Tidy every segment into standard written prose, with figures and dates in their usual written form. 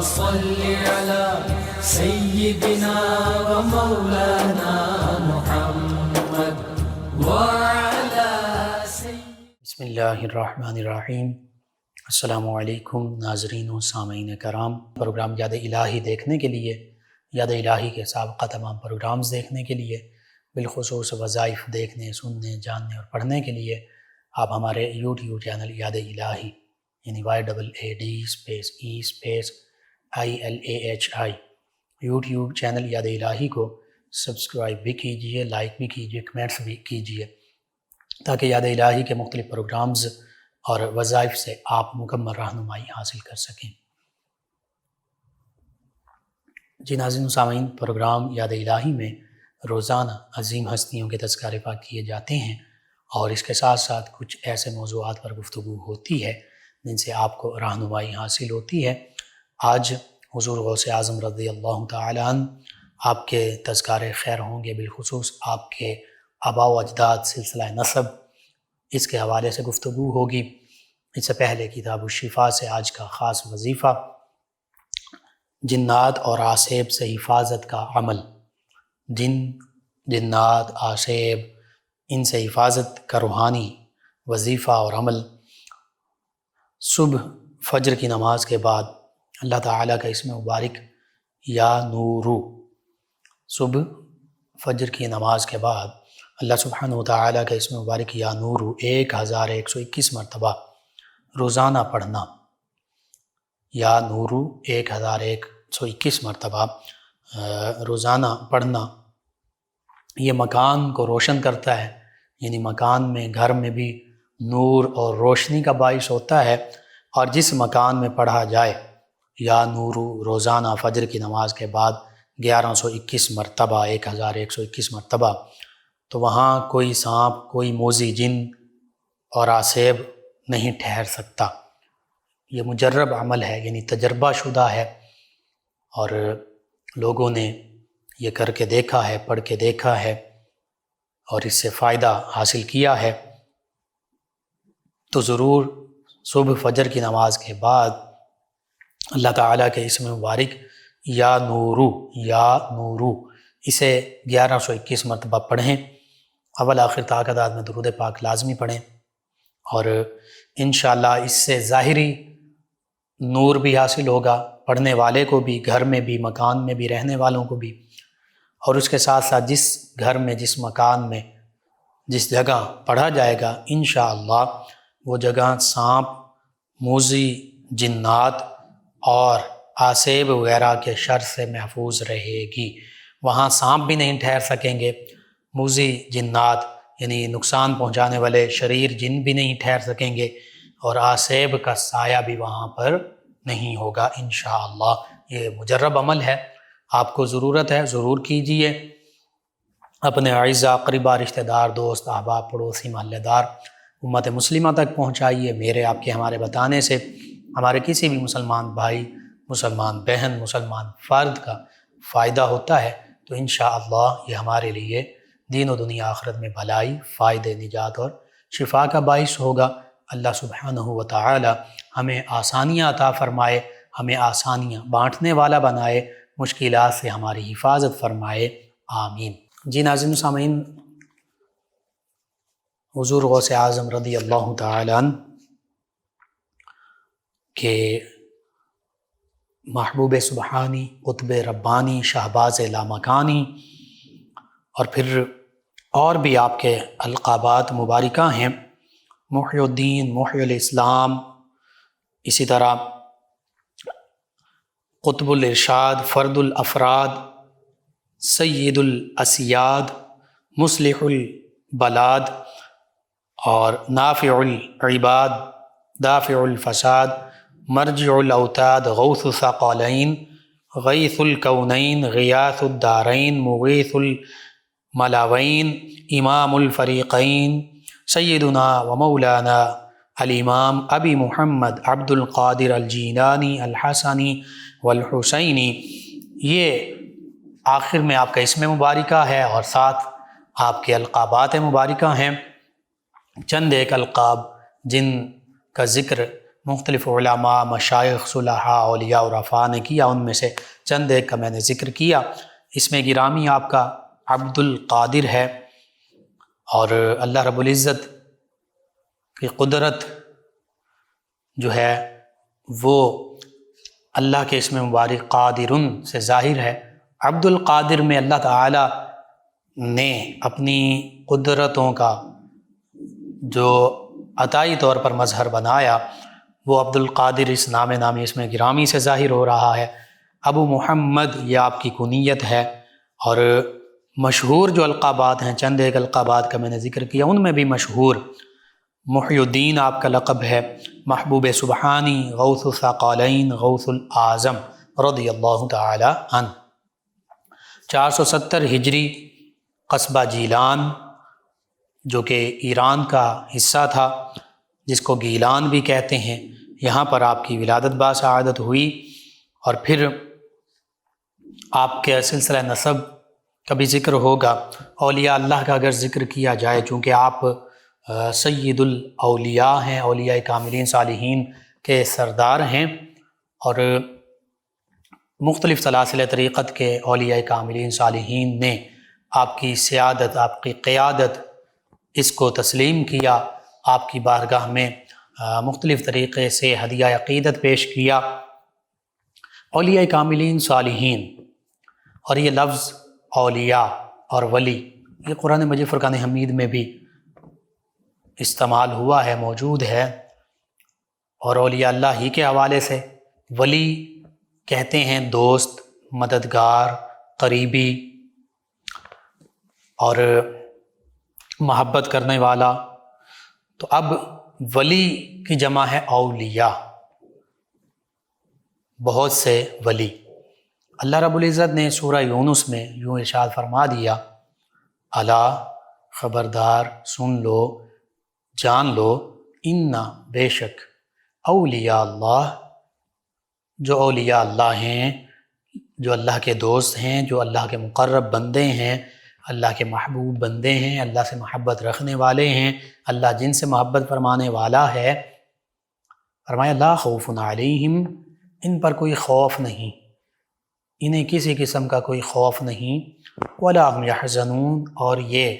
صل على سيدنا ومولانا محمد وعلى بسم اللہ الرحمن الرحیم۔ السلام علیکم ناظرین و سامعین کرام۔ پروگرام یاد الہی دیکھنے کے لیے، یاد الہی کے سابقہ تمام پروگرامز دیکھنے کے لیے، بالخصوص وظائف دیکھنے، سننے، جاننے اور پڑھنے کے لیے آپ ہمارے یوٹیوب چینل یاد الہی یعنی YAADESPECILAHI یوٹیوب چینل یاد الہی کو سبسکرائب بھی کیجئے، لائک بھی کیجئے، کمنٹس بھی کیجئے، تاکہ یاد الہی کے مختلف پروگرامز اور وظائف سے آپ مکمل رہنمائی حاصل کر سکیں۔ جی ناظرین و سامعین، پروگرام یاد الہی میں روزانہ عظیم ہستیوں کے تذکرے پاک کیے جاتے ہیں، اور اس کے ساتھ ساتھ کچھ ایسے موضوعات پر گفتگو ہوتی ہے جن سے آپ کو رہنمائی حاصل ہوتی ہے۔ آج حضور غوث اعظم رضی اللہ تعالی عنہ آپ کے تذکرے خیر ہوں گے، بالخصوص آپ کے آباء و اجداد، سلسلہ نسب، اس کے حوالے سے گفتگو ہوگی۔ اس سے پہلے کتاب الشفا سے آج کا خاص وظیفہ جنات اور آسیب سے حفاظت کا عمل۔ جنات، آسیب، ان سے حفاظت کا روحانی وظیفہ اور عمل۔ صبح فجر کی نماز کے بعد اللہ تعالیٰ کا اسم مبارک یا نورو، صبح فجر کی نماز کے بعد اللہ سبحانہ وتعالیٰ کا اسم مبارک یا نورو 1121 مرتبہ روزانہ پڑھنا، یا نورو 1121 مرتبہ روزانہ پڑھنا، یہ مکان کو روشن کرتا ہے، یعنی مکان میں، گھر میں بھی نور اور روشنی کا باعث ہوتا ہے۔ اور جس مکان میں پڑھا جائے یا نورو روزانہ فجر کی نماز کے بعد 1121 مرتبہ، 1121 مرتبہ، تو وہاں کوئی سانپ، کوئی موذی جن اور آسیب نہیں ٹھہر سکتا۔ یہ مجرب عمل ہے، یعنی تجربہ شدہ ہے، اور لوگوں نے یہ کر کے دیکھا ہے، پڑھ کے دیکھا ہے، اور اس سے فائدہ حاصل کیا ہے۔ تو ضرور صبح فجر کی نماز کے بعد اللہ تعالیٰ کے اسم مبارک یا نورو اسے 1121 مرتبہ پڑھیں۔ اول آخر تعداد میں درود پاک لازمی پڑھیں، اور انشاءاللہ اس سے ظاہری نور بھی حاصل ہوگا، پڑھنے والے کو بھی، گھر میں بھی، مکان میں بھی، رہنے والوں کو بھی، اور اس کے ساتھ ساتھ جس گھر میں، جس مکان میں، جس جگہ پڑھا جائے گا انشاءاللہ وہ جگہ سانپ، موذی جنات اور آسیب وغیرہ کے شر سے محفوظ رہے گی۔ وہاں سانپ بھی نہیں ٹھہر سکیں گے، موذی جنات یعنی نقصان پہنچانے والے شریر جن بھی نہیں ٹھہر سکیں گے، اور آسیب کا سایہ بھی وہاں پر نہیں ہوگا انشاءاللہ۔ یہ مجرب عمل ہے، آپ کو ضرورت ہے، ضرور کیجئے۔ اپنے اعزاء، اقربا، رشتہ دار، دوست، احباب، پڑوسی، محلہ دار، امت مسلمہ تک پہنچائیے۔ میرے، آپ کے، ہمارے بتانے سے ہمارے کسی بھی مسلمان بھائی، مسلمان بہن، مسلمان فرد کا فائدہ ہوتا ہے، تو انشاءاللہ یہ ہمارے لیے دین و دنیا آخرت میں بھلائی، فائدے، نجات اور شفا کا باعث ہوگا۔ اللہ سبحانہ وتعالی ہمیں آسانیاں عطا فرمائے، ہمیں آسانیاں بانٹنے والا بنائے، مشکلات سے ہماری حفاظت فرمائے، آمین۔ جی ناظرین و سامعین، حضور غوث اعظم رضی اللہ تعالی عنہ کہ محبوب سبحانی، قطب ربانی، شہباز لامکانی، اور پھر اور بھی آپ کے القابات مبارکہ ہیں، محی الدین، محی الاسلام، اسی طرح قطب الارشاد، فرد الافراد، سید الاسیاد، مصلح البلاد، اور نافع العباد، دافع الفساد، مرجع الاوتاد، غوث الثقلین، غیث الکونین، غیاث الدارین، مغیث الملاوین، امام الفریقین، سیدنا و مولانا الامام ابی محمد عبد القادر الجیلانی الحسنی والحسینی۔ یہ آخر میں آپ کا اسم مبارکہ ہے، اور ساتھ آپ کے القابات مبارکہ ہیں۔ چند ایک القاب جن کا ذکر مختلف علماء، مشائخ، صلحاء، اولیاء اور عرفاء نے کیا، ان میں سے چند ایک کا میں نے ذکر کیا۔ اس میں گرامی آپ کا عبد القادر ہے، اور اللہ رب العزت کی قدرت جو ہے وہ اللہ کے اسم مبارک قادرن سے ظاہر ہے۔ عبد القادر میں اللہ تعالی نے اپنی قدرتوں کا جو عطائی طور پر مظہر بنایا، وہ عبد القادر اس نامی اس میں گرامی سے ظاہر ہو رہا ہے۔ ابو محمد یہ آپ کی کنیت ہے، اور مشہور جو القابات ہیں، چند ایک القابات کا میں نے ذکر کیا، ان میں بھی مشہور محی الدین آپ کا لقب ہے، محبوب سبحانی، غوث الثقالین، غوث الاعظم رضی اللہ تعالی عنہ۔ 470 ہجری قصبہ جیلان جو کہ ایران کا حصہ تھا، جس کو گیلان بھی کہتے ہیں، یہاں پر آپ کی ولادت باسعادت ہوئی، اور پھر آپ کے سلسلہ نسب کا بھی ذکر ہوگا۔ اولیاء اللہ کا اگر ذکر کیا جائے، چونکہ آپ سید الاولیاء ہیں، اولیاء کاملین صالحین کے سردار ہیں، اور مختلف سلاسل طریقت کے اولیاء کاملین صالحین نے آپ کی سیادت، آپ کی قیادت اس کو تسلیم کیا، آپ کی بارگاہ میں مختلف طریقے سے ہدیہ عقیدت پیش کیا۔ اولیاء کاملین صالحین، اور یہ لفظ اولیاء اور ولی یہ قرآن مجید فرقان حمید میں بھی استعمال ہوا ہے، موجود ہے، اور اولیاء اللہ ہی کے حوالے سے ولی کہتے ہیں دوست، مددگار، قریبی اور محبت کرنے والا۔ تو اب ولی کی جمع ہے اولیاء، بہت سے ولی۔ اللہ رب العزت نے سورہ یونس میں یوں ارشاد فرما دیا، الا خبردار، سن لو، جان لو، انا بے شک، اولیاء اللہ، جو اولیاء اللہ ہیں، جو اللہ کے دوست ہیں، جو اللہ کے مقرب بندے ہیں، اللہ کے محبوب بندے ہیں، اللہ سے محبت رکھنے والے ہیں، اللہ جن سے محبت فرمانے والا ہے، فرمایا لا خوف علیہم، ان پر کوئی خوف نہیں، انہیں کسی قسم کا کوئی خوف نہیں، ولا هم یحزنون، اور یہ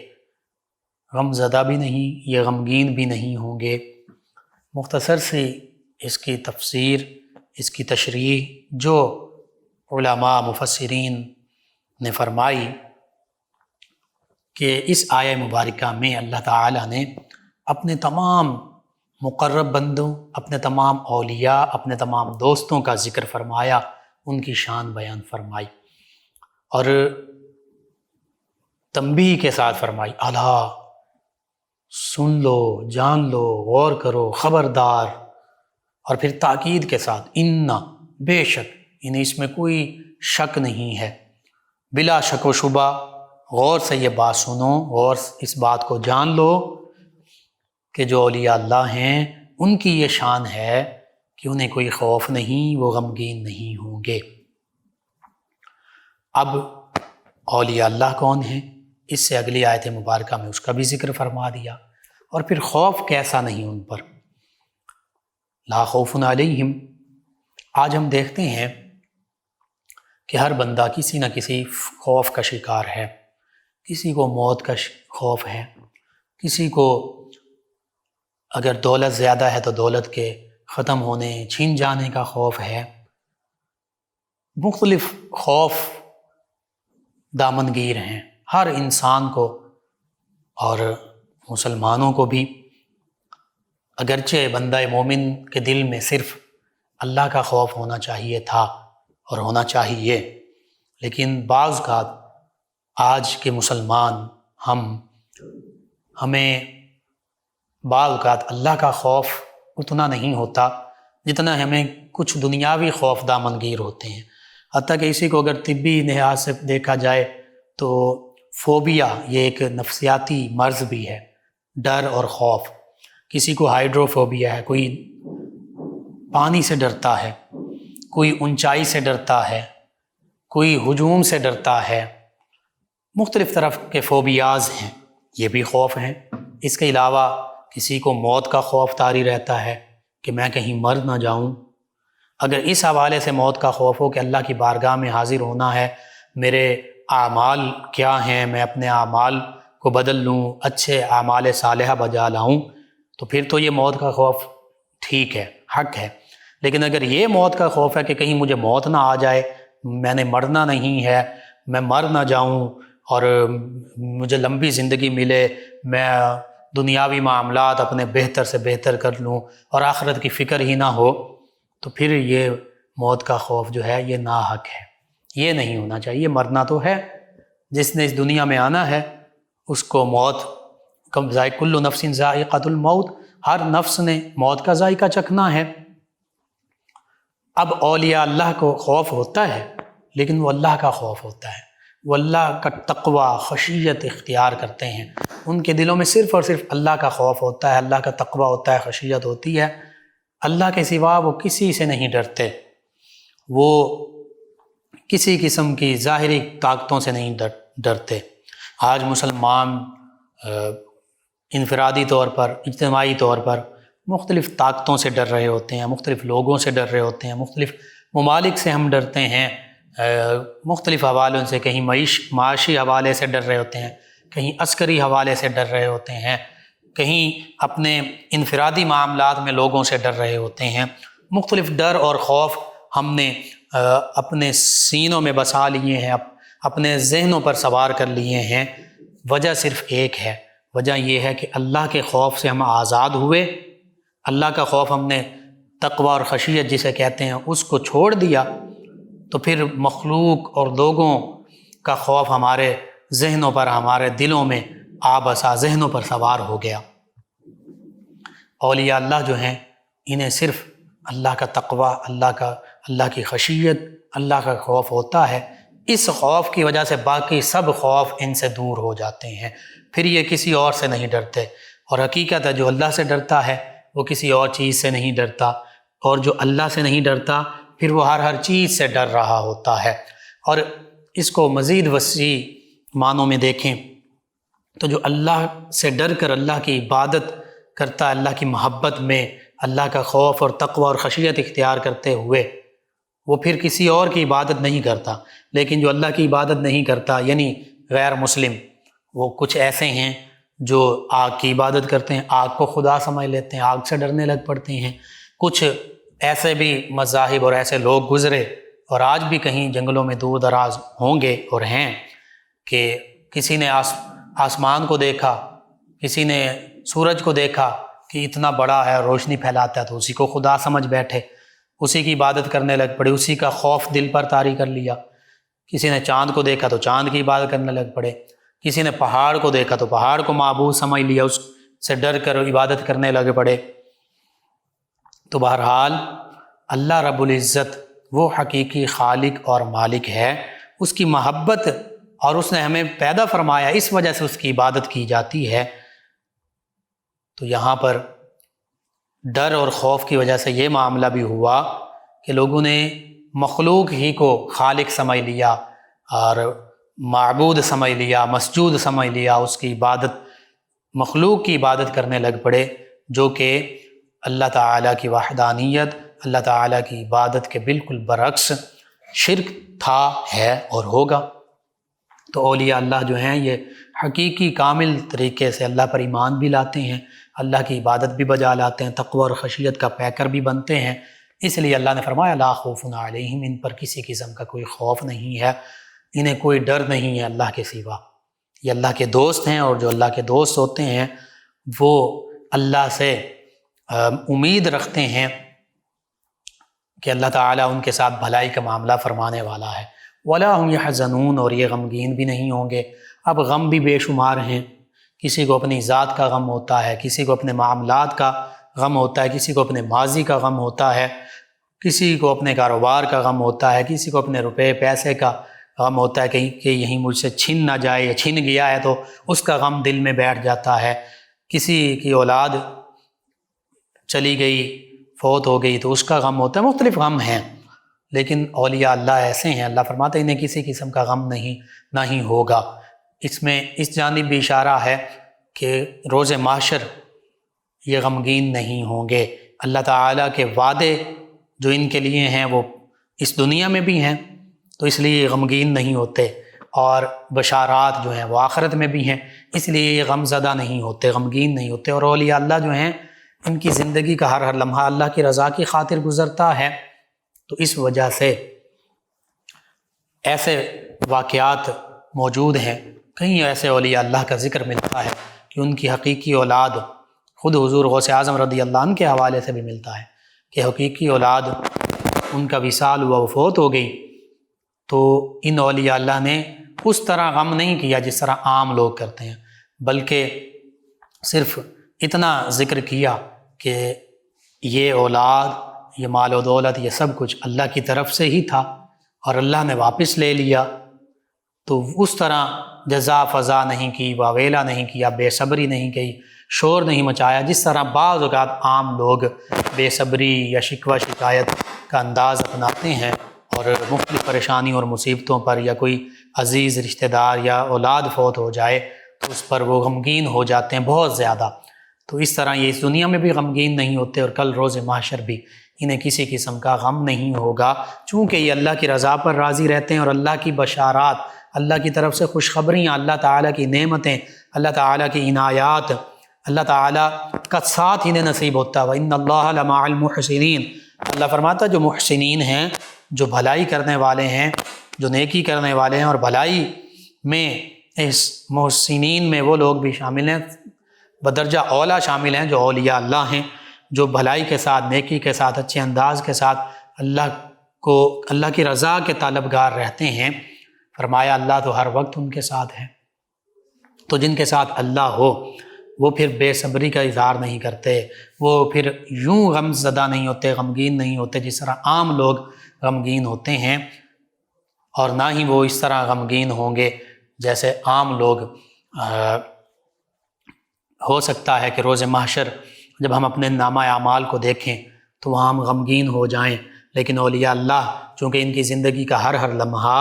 غم زدہ بھی نہیں، یہ غمگین بھی نہیں ہوں گے۔ مختصر سی اس کی تفسیر، اس کی تشریح جو علماء مفسرین نے فرمائی کہ اس آیہ مبارکہ میں اللہ تعالیٰ نے اپنے تمام مقرب بندوں، اپنے تمام اولیاء، اپنے تمام دوستوں کا ذکر فرمایا، ان کی شان بیان فرمائی، اور تنبیہ کے ساتھ فرمائی، الا سن لو، جان لو، غور کرو، خبردار، اور پھر تاکید کے ساتھ انا بے شک، انہیں اس میں کوئی شک نہیں ہے، بلا شک و شبہ، غور سے یہ بات سنو، غور اس بات کو جان لو کہ جو اولیاء اللہ ہیں ان کی یہ شان ہے کہ انہیں کوئی خوف نہیں، وہ غمگین نہیں ہوں گے۔ اب اولیاء اللہ کون ہیں، اس سے اگلی آیت مبارکہ میں اس کا بھی ذکر فرما دیا، اور پھر خوف کیسا نہیں ان پر، لا خوف علیہم۔ آج ہم دیکھتے ہیں کہ ہر بندہ کسی نہ کسی خوف کا شکار ہے، کسی کو موت کا خوف ہے، کسی کو اگر دولت زیادہ ہے تو دولت کے ختم ہونے، چھین جانے کا خوف ہے، مختلف خوف دامنگیر ہیں ہر انسان کو، اور مسلمانوں کو بھی۔ اگرچہ بندہ مومن کے دل میں صرف اللہ کا خوف ہونا چاہیے تھا اور ہونا چاہیے، لیکن بعض اوقات آج کے مسلمان ہمیں بعض اوقات اللہ کا خوف اتنا نہیں ہوتا جتنا ہمیں کچھ دنیاوی خوف دامنگیر ہوتے ہیں۔ حتیٰ کہ اسی کو اگر طبی لحاظ سے دیکھا جائے تو فوبیا یہ ایک نفسیاتی مرض بھی ہے، ڈر اور خوف۔ کسی کو ہائیڈروفوبیا ہے، کوئی پانی سے ڈرتا ہے، کوئی اونچائی سے ڈرتا ہے، کوئی ہجوم سے ڈرتا ہے، مختلف طرح کے فوبیاز ہیں، یہ بھی خوف ہیں۔ اس کے علاوہ کسی کو موت کا خوف طاری رہتا ہے، کہ میں کہیں مر نہ جاؤں، اگر اس حوالے سے موت کا خوف ہو کہ اللہ کی بارگاہ میں حاضر ہونا ہے، میرے اعمال کیا ہیں، میں اپنے اعمال کو بدل لوں، اچھے اعمال صالحہ بجا لاؤں، تو پھر تو یہ موت کا خوف ٹھیک ہے، حق ہے۔ لیکن اگر یہ موت کا خوف ہے کہ کہیں مجھے موت نہ آ جائے، میں نے مرنا نہیں ہے، میں مر نہ جاؤں اور مجھے لمبی زندگی ملے، میں دنیاوی معاملات اپنے بہتر سے بہتر کر لوں اور آخرت کی فکر ہی نہ ہو، تو پھر یہ موت کا خوف جو ہے یہ ناحق ہے، یہ نہیں ہونا چاہیے۔ مرنا تو ہے، جس نے اس دنیا میں آنا ہے اس کو موت کل نفس ذائقۃ الموت، ہر نفس نے موت کا ذائقہ چکھنا ہے۔ اب اولیاء اللہ کو خوف ہوتا ہے، لیکن وہ اللہ کا خوف ہوتا ہے، وہ اللہ کا تقوی خشیت اختیار کرتے ہیں، ان کے دلوں میں صرف اور صرف اللہ کا خوف ہوتا ہے، اللہ کا تقوی ہوتا ہے، خشیت ہوتی ہے، اللہ کے سوا وہ کسی سے نہیں ڈرتے، وہ کسی قسم کی ظاہری طاقتوں سے نہیں ڈرتے۔ آج مسلمان انفرادی طور پر، اجتماعی طور پر مختلف طاقتوں سے ڈر رہے ہوتے ہیں، مختلف لوگوں سے ڈر رہے ہوتے ہیں، مختلف ممالک سے ہم ڈرتے ہیں، مختلف حوالوں سے، کہیں معاشی حوالے سے ڈر رہے ہوتے ہیں، کہیں عسکری حوالے سے ڈر رہے ہوتے ہیں، کہیں اپنے انفرادی معاملات میں لوگوں سے ڈر رہے ہوتے ہیں۔ مختلف ڈر اور خوف ہم نے اپنے سینوں میں بسا لیے ہیں، اپنے ذہنوں پر سوار کر لیے ہیں۔ وجہ صرف ایک ہے، وجہ یہ ہے کہ اللہ کے خوف سے ہم آزاد ہوئے، اللہ کا خوف ہم نے تقوی اور خشیت جسے کہتے ہیں اس کو چھوڑ دیا، تو پھر مخلوق اور لوگوں کا خوف ہمارے ذہنوں پر، ہمارے دلوں میں آبسا ذہنوں پر سوار ہو گیا۔ اولیاء اللہ جو ہیں انہیں صرف اللہ کا تقوی، اللہ کی خشیت، اللہ کا خوف ہوتا ہے، اس خوف کی وجہ سے باقی سب خوف ان سے دور ہو جاتے ہیں، پھر یہ کسی اور سے نہیں ڈرتے۔ اور حقیقت ہے جو اللہ سے ڈرتا ہے وہ کسی اور چیز سے نہیں ڈرتا، اور جو اللہ سے نہیں ڈرتا پھر وہ ہر چیز سے ڈر رہا ہوتا ہے۔ اور اس کو مزید وسیع معنوں میں دیکھیں تو جو اللہ سے ڈر کر اللہ کی عبادت کرتا ہے، اللہ کی محبت میں اللہ کا خوف اور تقوی اور خشیت اختیار کرتے ہوئے، وہ پھر کسی اور کی عبادت نہیں کرتا۔ لیکن جو اللہ کی عبادت نہیں کرتا یعنی غیر مسلم، وہ کچھ ایسے ہیں جو آگ کی عبادت کرتے ہیں، آگ کو خدا سمجھ لیتے ہیں، آگ سے ڈرنے لگ پڑتے ہیں۔ کچھ ایسے بھی مذاہب اور ایسے لوگ گزرے اور آج بھی کہیں جنگلوں میں دور دراز ہوں گے اور ہیں کہ کسی نے آسمان کو دیکھا، کسی نے سورج کو دیکھا کہ اتنا بڑا ہے، روشنی پھیلاتا ہے، تو اسی کو خدا سمجھ بیٹھے، اسی کی عبادت کرنے لگ پڑے، اسی کا خوف دل پر طاری کر لیا۔ کسی نے چاند کو دیکھا تو چاند کی عبادت کرنے لگ پڑے، کسی نے پہاڑ کو دیکھا تو پہاڑ کو معبود سمجھ لیا، اس سے ڈر کر عبادت کرنے لگ پڑے۔ تو بہرحال اللہ رب العزت وہ حقیقی خالق اور مالک ہے، اس کی محبت اور اس نے ہمیں پیدا فرمایا، اس وجہ سے اس کی عبادت کی جاتی ہے۔ تو یہاں پر ڈر اور خوف کی وجہ سے یہ معاملہ بھی ہوا کہ لوگوں نے مخلوق ہی کو خالق سمجھ لیا اور معبود سمجھ لیا، مسجود سمجھ لیا، اس کی عبادت، مخلوق کی عبادت کرنے لگ پڑے، جو کہ اللہ تعالیٰ کی وحدانیت، اللہ تعالیٰ کی عبادت کے بالکل برعکس شرک تھا، ہے اور ہوگا۔ تو اولیاء اللہ جو ہیں یہ حقیقی کامل طریقے سے اللہ پر ایمان بھی لاتے ہیں، اللہ کی عبادت بھی بجا لاتے ہیں، تقوی اور خشیت کا پیکر بھی بنتے ہیں۔ اس لیے اللہ نے فرمایا لا خوف علیہم، ان پر کسی قسم کا کوئی خوف نہیں ہے، انہیں کوئی ڈر نہیں ہے اللہ کے سوا۔ یہ اللہ کے دوست ہیں، اور جو اللہ کے دوست ہوتے ہیں وہ اللہ سے امید رکھتے ہیں کہ اللہ تعالیٰ ان کے ساتھ بھلائی کا معاملہ فرمانے والا ہے۔ وَلَا هُمْ يَحْزَنُونَ، اور یہ غمگین بھی نہیں ہوں گے۔ اب غم بھی بے شمار ہیں، کسی کو اپنی ذات کا غم ہوتا ہے، کسی کو اپنے معاملات کا غم ہوتا ہے، کسی کو اپنے ماضی کا غم ہوتا ہے، کسی کو اپنے کاروبار کا غم ہوتا ہے، کسی کو اپنے روپے پیسے کا غم ہوتا ہے کہ یہیں مجھ سے چھن نہ جائے، یا چھن گیا ہے تو اس کا غم دل میں بیٹھ جاتا ہے، کسی کی اولاد چلی گئی، فوت ہو گئی تو اس کا غم ہوتا ہے، مختلف غم ہیں۔ لیکن اولیاء اللہ ایسے ہیں، اللہ فرماتا ہے انہیں کسی قسم کا غم نہیں ہوگا۔ اس میں اس جانب بھی اشارہ ہے کہ روز محشر یہ غمگین نہیں ہوں گے، اللہ تعالیٰ کے وعدے جو ان کے لیے ہیں وہ اس دنیا میں بھی ہیں، تو اس لیے یہ غمگین نہیں ہوتے، اور بشارات جو ہیں وہ آخرت میں بھی ہیں، اس لیے یہ غم زدہ نہیں ہوتے، غمگین نہیں ہوتے۔ اور اولیاء اللہ جو ہیں ان کی زندگی کا ہر لمحہ اللہ کی رضا کی خاطر گزرتا ہے۔ تو اس وجہ سے ایسے واقعات موجود ہیں، کہیں ایسے اولیاء اللہ کا ذکر ملتا ہے کہ ان کی حقیقی اولاد، خود حضور غوث اعظم رضی اللہ عنہ کے حوالے سے بھی ملتا ہے کہ حقیقی اولاد ان کا وصال ہوا، وہ فوت ہو گئی، تو ان اولیاء اللہ نے اس طرح غم نہیں کیا جس طرح عام لوگ کرتے ہیں، بلکہ صرف اتنا ذکر کیا کہ یہ اولاد، یہ مال و دولت، یہ سب کچھ اللہ کی طرف سے ہی تھا اور اللہ نے واپس لے لیا۔ تو اس طرح جزا فضا نہیں کی، واویلا نہیں کیا، بے صبری نہیں کی، شور نہیں مچایا، جس طرح بعض اوقات عام لوگ بے صبری یا شکوہ شکایت کا انداز اپناتے ہیں اور مختلف پریشانی اور مصیبتوں پر، یا کوئی عزیز رشتہ دار یا اولاد فوت ہو جائے تو اس پر وہ غمگین ہو جاتے ہیں بہت زیادہ۔ تو اس طرح یہ اس دنیا میں بھی غمگین نہیں ہوتے، اور کل روز محشر بھی انہیں کسی قسم کا غم نہیں ہوگا، چونکہ یہ اللہ کی رضا پر راضی رہتے ہیں، اور اللہ کی بشارات، اللہ کی طرف سے خوشخبریاں، اللہ تعالیٰ کی نعمتیں، اللہ تعالیٰ کی عنایات، اللہ تعالیٰ کا ساتھ انہیں نصیب ہوتا ہے۔ وَإِنَّ اللَّهَ لَمَعَ الْمُحْسِنِينَ، اللہ فرماتا ہے جو محسنین ہیں، جو بھلائی کرنے والے ہیں، جو نیکی کرنے والے ہیں، اور بھلائی میں اس محسنین میں وہ لوگ بھی شامل ہیں، بدرجہ اولا شامل ہیں جو اولیاء اللہ ہیں، جو بھلائی کے ساتھ، نیکی کے ساتھ، اچھے انداز کے ساتھ اللہ کی رضا کے طلبگار رہتے ہیں۔ فرمایا اللہ تو ہر وقت ان کے ساتھ ہے۔ تو جن کے ساتھ اللہ ہو وہ پھر بے صبری کا اظہار نہیں کرتے، وہ پھر یوں غم زدہ نہیں ہوتے، غمگین نہیں ہوتے جس طرح عام لوگ غمگین ہوتے ہیں، اور نہ ہی وہ اس طرح غمگین ہوں گے جیسے عام لوگ۔ ہو سکتا ہے کہ روز محشر جب ہم اپنے نامہ اعمال کو دیکھیں تو وہاں ہم غمگین ہو جائیں، لیکن اولیاء اللہ چونکہ ان کی زندگی کا ہر لمحہ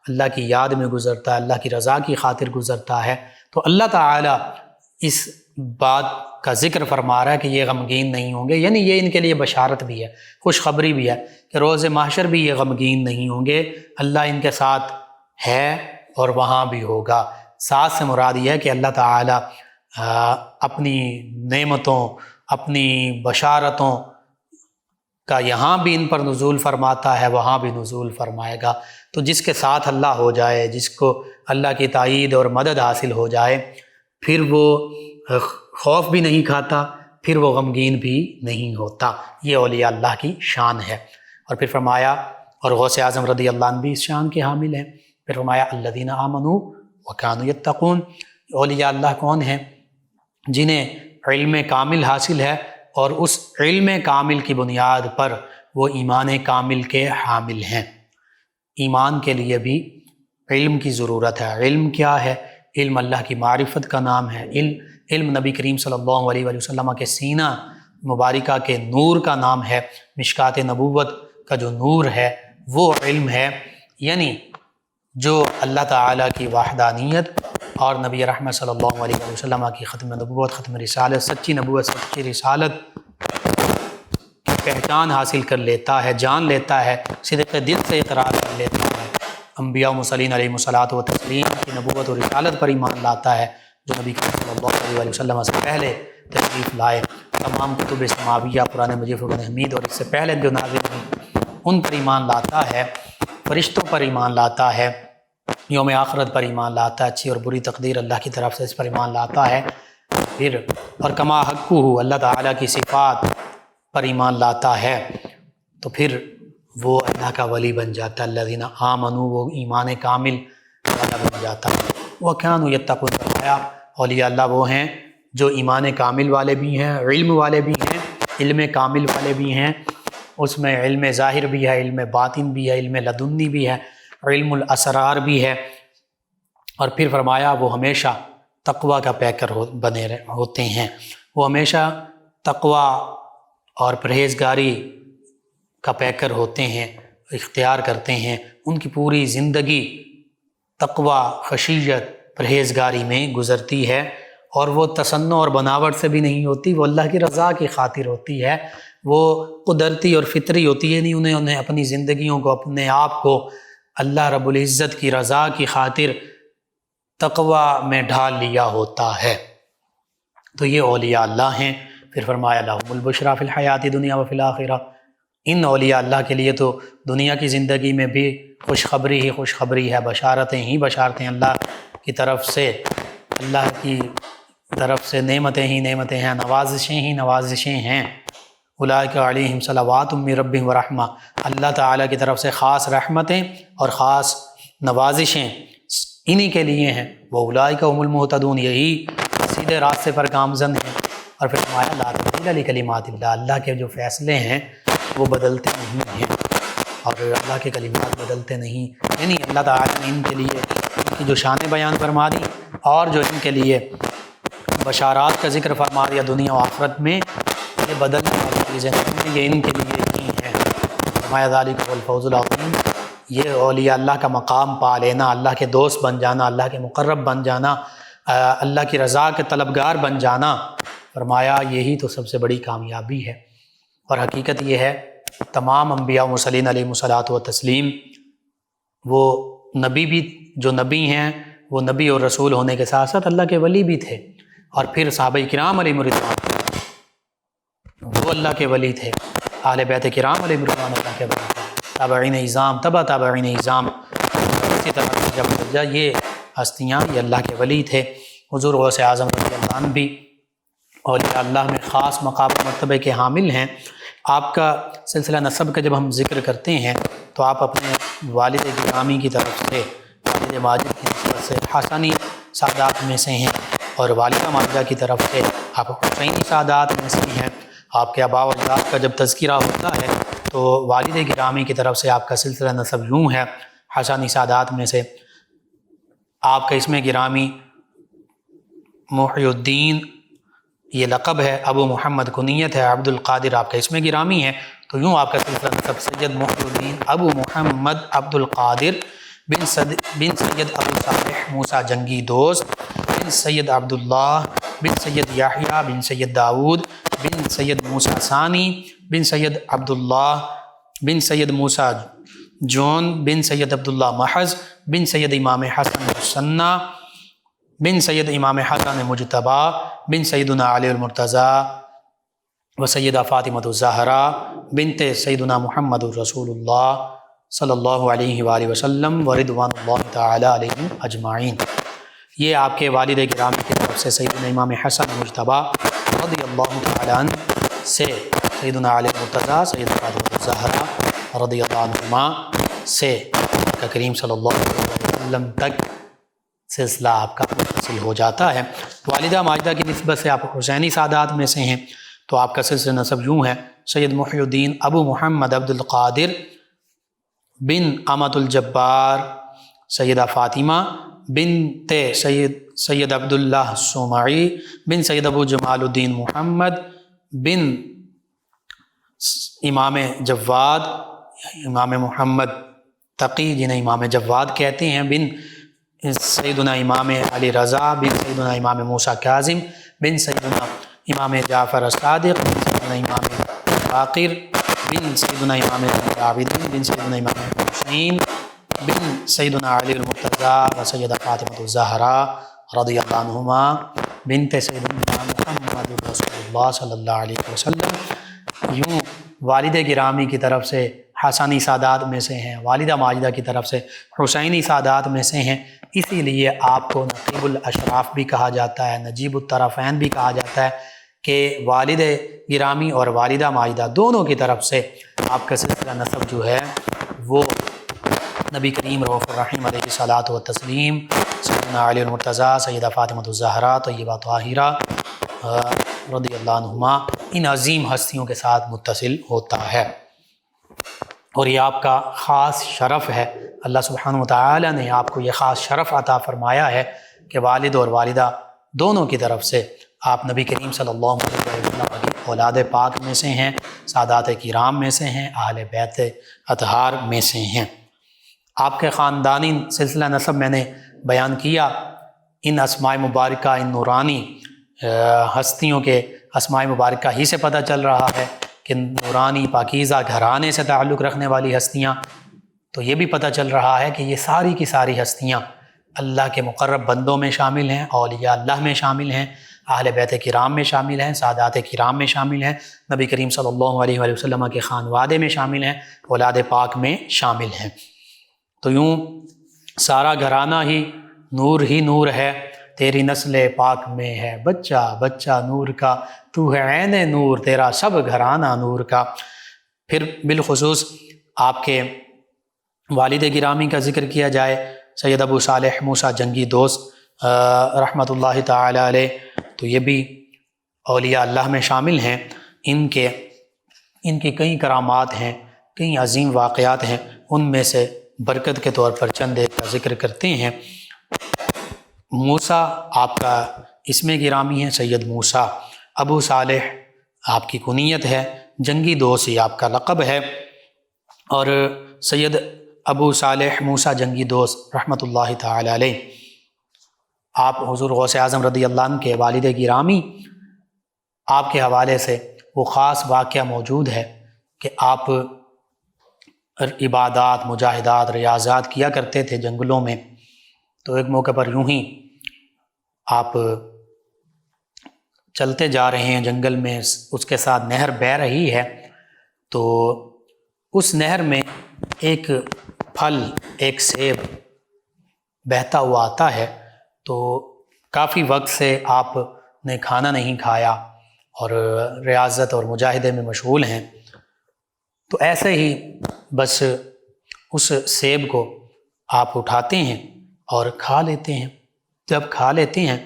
اللہ کی یاد میں گزرتا ہے، اللہ کی رضا کی خاطر گزرتا ہے، تو اللہ تعالیٰ اس بات کا ذکر فرما رہا ہے کہ یہ غمگین نہیں ہوں گے، یعنی یہ ان کے لیے بشارت بھی ہے، خوشخبری بھی ہے کہ روز محشر بھی یہ غمگین نہیں ہوں گے، اللہ ان کے ساتھ ہے اور وہاں بھی ہوگا۔ ساتھ سے مراد یہ ہے کہ اللہ تعالیٰ اپنی نعمتوں، اپنی بشارتوں کا یہاں بھی ان پر نزول فرماتا ہے، وہاں بھی نزول فرمائے گا۔ تو جس کے ساتھ اللہ ہو جائے، جس کو اللہ کی تائید اور مدد حاصل ہو جائے، پھر وہ خوف بھی نہیں کھاتا، پھر وہ غمگین بھی نہیں ہوتا۔ یہ اولیاء اللہ کی شان ہے۔ اور پھر فرمایا، اور غوث اعظم رضی اللہ عنہ بھی اس شان کے حامل ہیں، پھر فرمایا الذین آمنوا وکانوا یتقون۔ اولیاء اللہ کون ہیں؟ جنہیں علم کامل حاصل ہے، اور اس علم کامل کی بنیاد پر وہ ایمان کامل کے حامل ہیں۔ ایمان کے لیے بھی علم کی ضرورت ہے۔ علم کیا ہے؟ علم اللہ کی معرفت کا نام ہے۔ علم نبی کریم صلی اللہ علیہ وآلہ وسلم کے سینہ مبارکہ کے نور کا نام ہے۔ مشکات نبوت کا جو نور ہے وہ علم ہے، یعنی جو اللہ تعالیٰ کی وحدانیت اور نبی رحمت صلی اللہ علیہ وآلہ وسلم کی ختم نبوت، ختم رسالت، سچی نبوت، سچی رسالت کی پہچان حاصل کر لیتا ہے، جان لیتا ہے، صدق دل سے اقرار کر لیتا ہے، انبیاء و مرسلین علیہ الصلاۃ والتسلیم کی نبوت اور رسالت پر ایمان لاتا ہے، جو نبی کریم صلی اللہ علیہ وآلہ وسلم سے پہلے تشریف لائے، تمام کتب سماویہ، قرآن مجید، فرقان حمید، اور اس سے پہلے جو نازل ہوئی ان پر ایمان لاتا ہے، فرشتوں پر ایمان لاتا ہے، یوم آخرت پر ایمان لاتا ہے، اچھی اور بری تقدیر اللہ کی طرف سے اس پر ایمان لاتا ہے، پھر اور کما حقہ اللہ تعالیٰ کی صفات پر ایمان لاتا ہے، تو پھر وہ اللہ کا ولی بن جاتا ہے۔ الذین آمنوا، وہ ایمان کامل والا بن جاتا ہے۔ وکانوا یتقون، فرمایا اولیاء اللہ وہ ہیں جو ایمان کامل والے بھی ہیں، علم والے بھی ہیں، علم کامل والے بھی ہیں، اس میں علم ظاہر بھی ہے، علم باطن بھی ہے، علم لدنی بھی ہے، علم الاسرار بھی ہے۔ اور پھر فرمایا وہ ہمیشہ تقوی کا پیکر بنے ہوتے ہیں، وہ ہمیشہ تقوی اور پرہیزگاری کا پیکر ہوتے ہیں، اختیار کرتے ہیں، ان کی پوری زندگی تقوی، خشیت، پرہیزگاری میں گزرتی ہے، اور وہ تصنع اور بناوٹ سے بھی نہیں ہوتی، وہ اللہ کی رضا کی خاطر ہوتی ہے، وہ قدرتی اور فطری ہوتی ہے، نہیں انہیں اپنی زندگیوں کو، اپنے آپ کو اللہ رب العزت کی رضا کی خاطر تقوی میں ڈھال لیا ہوتا ہے۔ تو یہ اولیاء اللہ ہیں۔ پھر فرمایا لہم البشریٰ فی الحیات دنیا و فی الآخرہ، ان اولیاء اللہ کے لیے تو دنیا کی زندگی میں بھی خوشخبری ہی خوشخبری ہے، بشارتیں ہی بشارتیں، اللہ کی طرف سے، اللہ کی طرف سے نعمتیں ہی نعمتیں ہیں، نوازشیں ہی نوازشیں ہیں۔ اولئک علیہم صلوات من ربہم ورحمہ، اللہ تعالیٰ کی طرف سے خاص رحمتیں اور خاص نوازشیں انہی کے لیے ہیں۔ واولئک هم المہتدون، یہی سیدھے راستے پر گامزن ہیں۔ اور پھر فرمایا لا تبدیل لکلمات اللہ، اللہ کے جو فیصلے ہیں وہ بدلتے نہیں ہیں، اور اللہ کے کلمات بدلتے نہیں، یعنی اللہ تعالیٰ نے ان کے لیے ان کی جو شان بیان فرما دی، اور جو ان کے لیے بشارات کا ذکر فرما دیا دنیا و آخرت میں، یہ بدلنے والی چیزیں نہیں، یہ ان کے لیے ہی ہیں۔ فرمایا ذالک هو الفوز العظیم، یہ اولیاء اللہ کا مقام پا لینا، اللہ کے دوست بن جانا، اللہ کے مقرب بن جانا، اللہ کی رضا کے طلبگار بن جانا، فرمایا یہی تو سب سے بڑی کامیابی ہے۔ اور حقیقت یہ ہے تمام انبیاء و مرسلین علیہم الصلاۃ والتسلیم، وہ نبی بھی، جو نبی ہیں وہ نبی اور رسول ہونے کے ساتھ ساتھ اللہ کے ولی بھی تھے، اور پھر صحابہ کرام علیہم الرضوان وہ اللہ کے ولی تھے، اہل بیت کرام علیہم الرضوان اللہ کے ولی تھے، تابعین اعظام، تبع تابعین اعظام، اسی طرح سے جب درجہ یہ ہستیاں یہ اللہ کے ولی تھے۔ حضور غوث اعظم رضی اللہ عنہ بھی اولیاء اللہ میں خاص مقام و مرتبے کے حامل ہیں۔ آپ کا سلسلہ نسب کا جب ہم ذکر کرتے ہیں تو آپ اپنے والد گرامی کی طرف سے، والد ماجد کی طرف سے حسنی سادات میں سے ہیں، اور والدہ ماجدہ کی طرف سے آپ حسینی سادات میں سے ہیں۔ آپ کے آباء و اجداد کا جب تذکرہ ہوتا ہے تو والد گرامی کی طرف سے آپ کا سلسلہ نسب یوں ہے، حسنی سادات میں سے آپ کا اسم گرامی محی الدین یہ لقب ہے، ابو محمد کنیت ہے، عبد القادر آپ کا اسم گرامی ہے، تو یوں آپ کا سلسلہ نسب سید محی الدین ابو محمد عبد القادر بن سید ابو صالح موسیٰ جنگی دوست بن سید عبداللہ بن سید یحییٰ بن سید داود بن سید موسیٰ ثانی بن سید عبداللہ بن سید موسیٰ جون بن سید عبداللہ محض بن سید امام حسن الثنا بن سید امام حسن مجتبیٰ بن سیدنا علی المرتضیٰ و سیدہ فاطمۃ الزہرا بنت سیدنا محمد الرسول اللہ صلی اللہ علیہ وآلہ وسلم و رضوان اللہ تعالی علیہم اجمعین۔ یہ آپ کے والد گرامی کی طرف سے سیدنا امام حسن مجتبیٰ رضی اللہ تعالی عنہ سے سیدنا علی المرتضیٰ، سیدہ فاطمۃ الزہرا رضی اللہ عنہما سے کریم صلی اللہ علیہ وسلم تک سلسلہ آپ کا متصل ہو جاتا ہے۔ والدہ ماجدہ کی نسبت سے آپ حسینی سادات میں سے ہیں، تو آپ کا سلسلہ نسب یوں ہے، سید محی الدین ابو محمد عبد القادر بن امت الجبار سیدہ فاطمہ بنت سید عبداللہ سومعی بن سید ابو جمال الدین محمد بن امام جواد، امام محمد تقی جنہیں امام جواد کہتے ہیں، بن سیدنا امام علی رضا بن سیدنا امام موسیٰ کاظم بن سیدنا امام جعفر الصادق بن سیدنا امام باقر بن سیدنا امام عابدین بن سیدنا امام حسین بن سیدنا علی المرتضیٰ و سیدہ فاطمۃ الزہرا رضی اللہ عنہما بنت سیدنا محمد رسول اللہ صلی اللہ علیہ وسلم۔ یوں والد گرامی کی طرف سے حسنی سادات میں سے ہیں، والدہ ماجدہ کی طرف سے حسینی سادات میں سے ہیں، اسی لیے آپ کو نقیب الاشراف بھی کہا جاتا ہے، نجیب الطرفین بھی کہا جاتا ہے، کہ والد گرامی اور والدہ ماجدہ دونوں کی طرف سے آپ کا سلسلہ نسب جو ہے وہ نبی کریم رؤوف الرحیم علیہ الصلاۃ والتسلیم، سیدنا علی المرتضیٰ، سیدہ فاطمۃ الزہرا طیبہ طاہرہ رضی اللہ عنہما، ان عظیم ہستیوں کے ساتھ متصل ہوتا ہے۔ اور یہ آپ کا خاص شرف ہے، اللہ سبحانہ وتعالی نے آپ کو یہ خاص شرف عطا فرمایا ہے کہ والد اور والدہ دونوں کی طرف سے آپ نبی کریم صلی اللہ علیہ وسلم کی اولاد پاک میں سے ہیں، سادات کرام میں سے ہیں، اہل بیت اطہار میں سے ہیں۔ آپ کے خاندانی سلسلہ نسب میں نے بیان کیا، ان اسماء مبارکہ، ان نورانی ہستیوں کے اسماء مبارکہ ہی سے پتہ چل رہا ہے کہ کہ نورانی پاکیزہ گھرانے سے تعلق رکھنے والی ہستیاں، تو یہ بھی پتہ چل رہا ہے کہ یہ ساری کی ساری ہستیاں اللہ کے مقرب بندوں میں شامل ہیں، اولیاء اللہ میں شامل ہیں، اہل بیت کرام میں شامل ہیں، سادات کرام میں شامل ہیں، نبی کریم صلی اللہ علیہ وآلہ وسلم کے خانوادے میں شامل ہیں، اولاد پاک میں شامل ہیں۔ تو یوں سارا گھرانہ ہی نور ہے، تیری نسل پاک میں ہے بچہ بچہ نور کا، تو ہے عین نور تیرا سب گھرانہ نور کا۔ پھر بالخصوص آپ کے والد گرامی کا ذکر کیا جائے، سید ابو صالح موسیٰ جنگی دوست رحمۃ اللہ تعالی علیہ، تو یہ بھی اولیاء اللہ میں شامل ہیں۔ ان کے کئی کرامات ہیں، کئی عظیم واقعات ہیں، ان میں سے برکت کے طور پر چند ایک کا ذکر کرتے ہیں۔ موسیٰ آپ کا اسم گرامی ہے، سید موسیٰ۔ ابو صالح آپ کی کنیت ہے، جنگی دوست یہ آپ کا لقب ہے، اور سید ابو صالح موسیٰ جنگی دوست رحمۃ اللہ تعالی علیہ، آپ حضور غوث اعظم رضی اللہ عنہ کے والد گرامی، آپ کے حوالے سے وہ خاص واقعہ موجود ہے کہ آپ عبادات، مجاہدات، ریاضات کیا کرتے تھے جنگلوں میں۔ تو ایک موقع پر یوں ہی آپ چلتے جا رہے ہیں جنگل میں، اس کے ساتھ نہر بہہ رہی ہے، تو اس نہر میں ایک پھل، ایک سیب بہتا ہوا آتا ہے۔ تو کافی وقت سے آپ نے کھانا نہیں کھایا اور ریاضت اور مجاہدے میں مشغول ہیں، تو ایسے ہی بس اس سیب کو آپ اٹھاتے ہیں اور کھا لیتے ہیں۔ جب کھا لیتے ہیں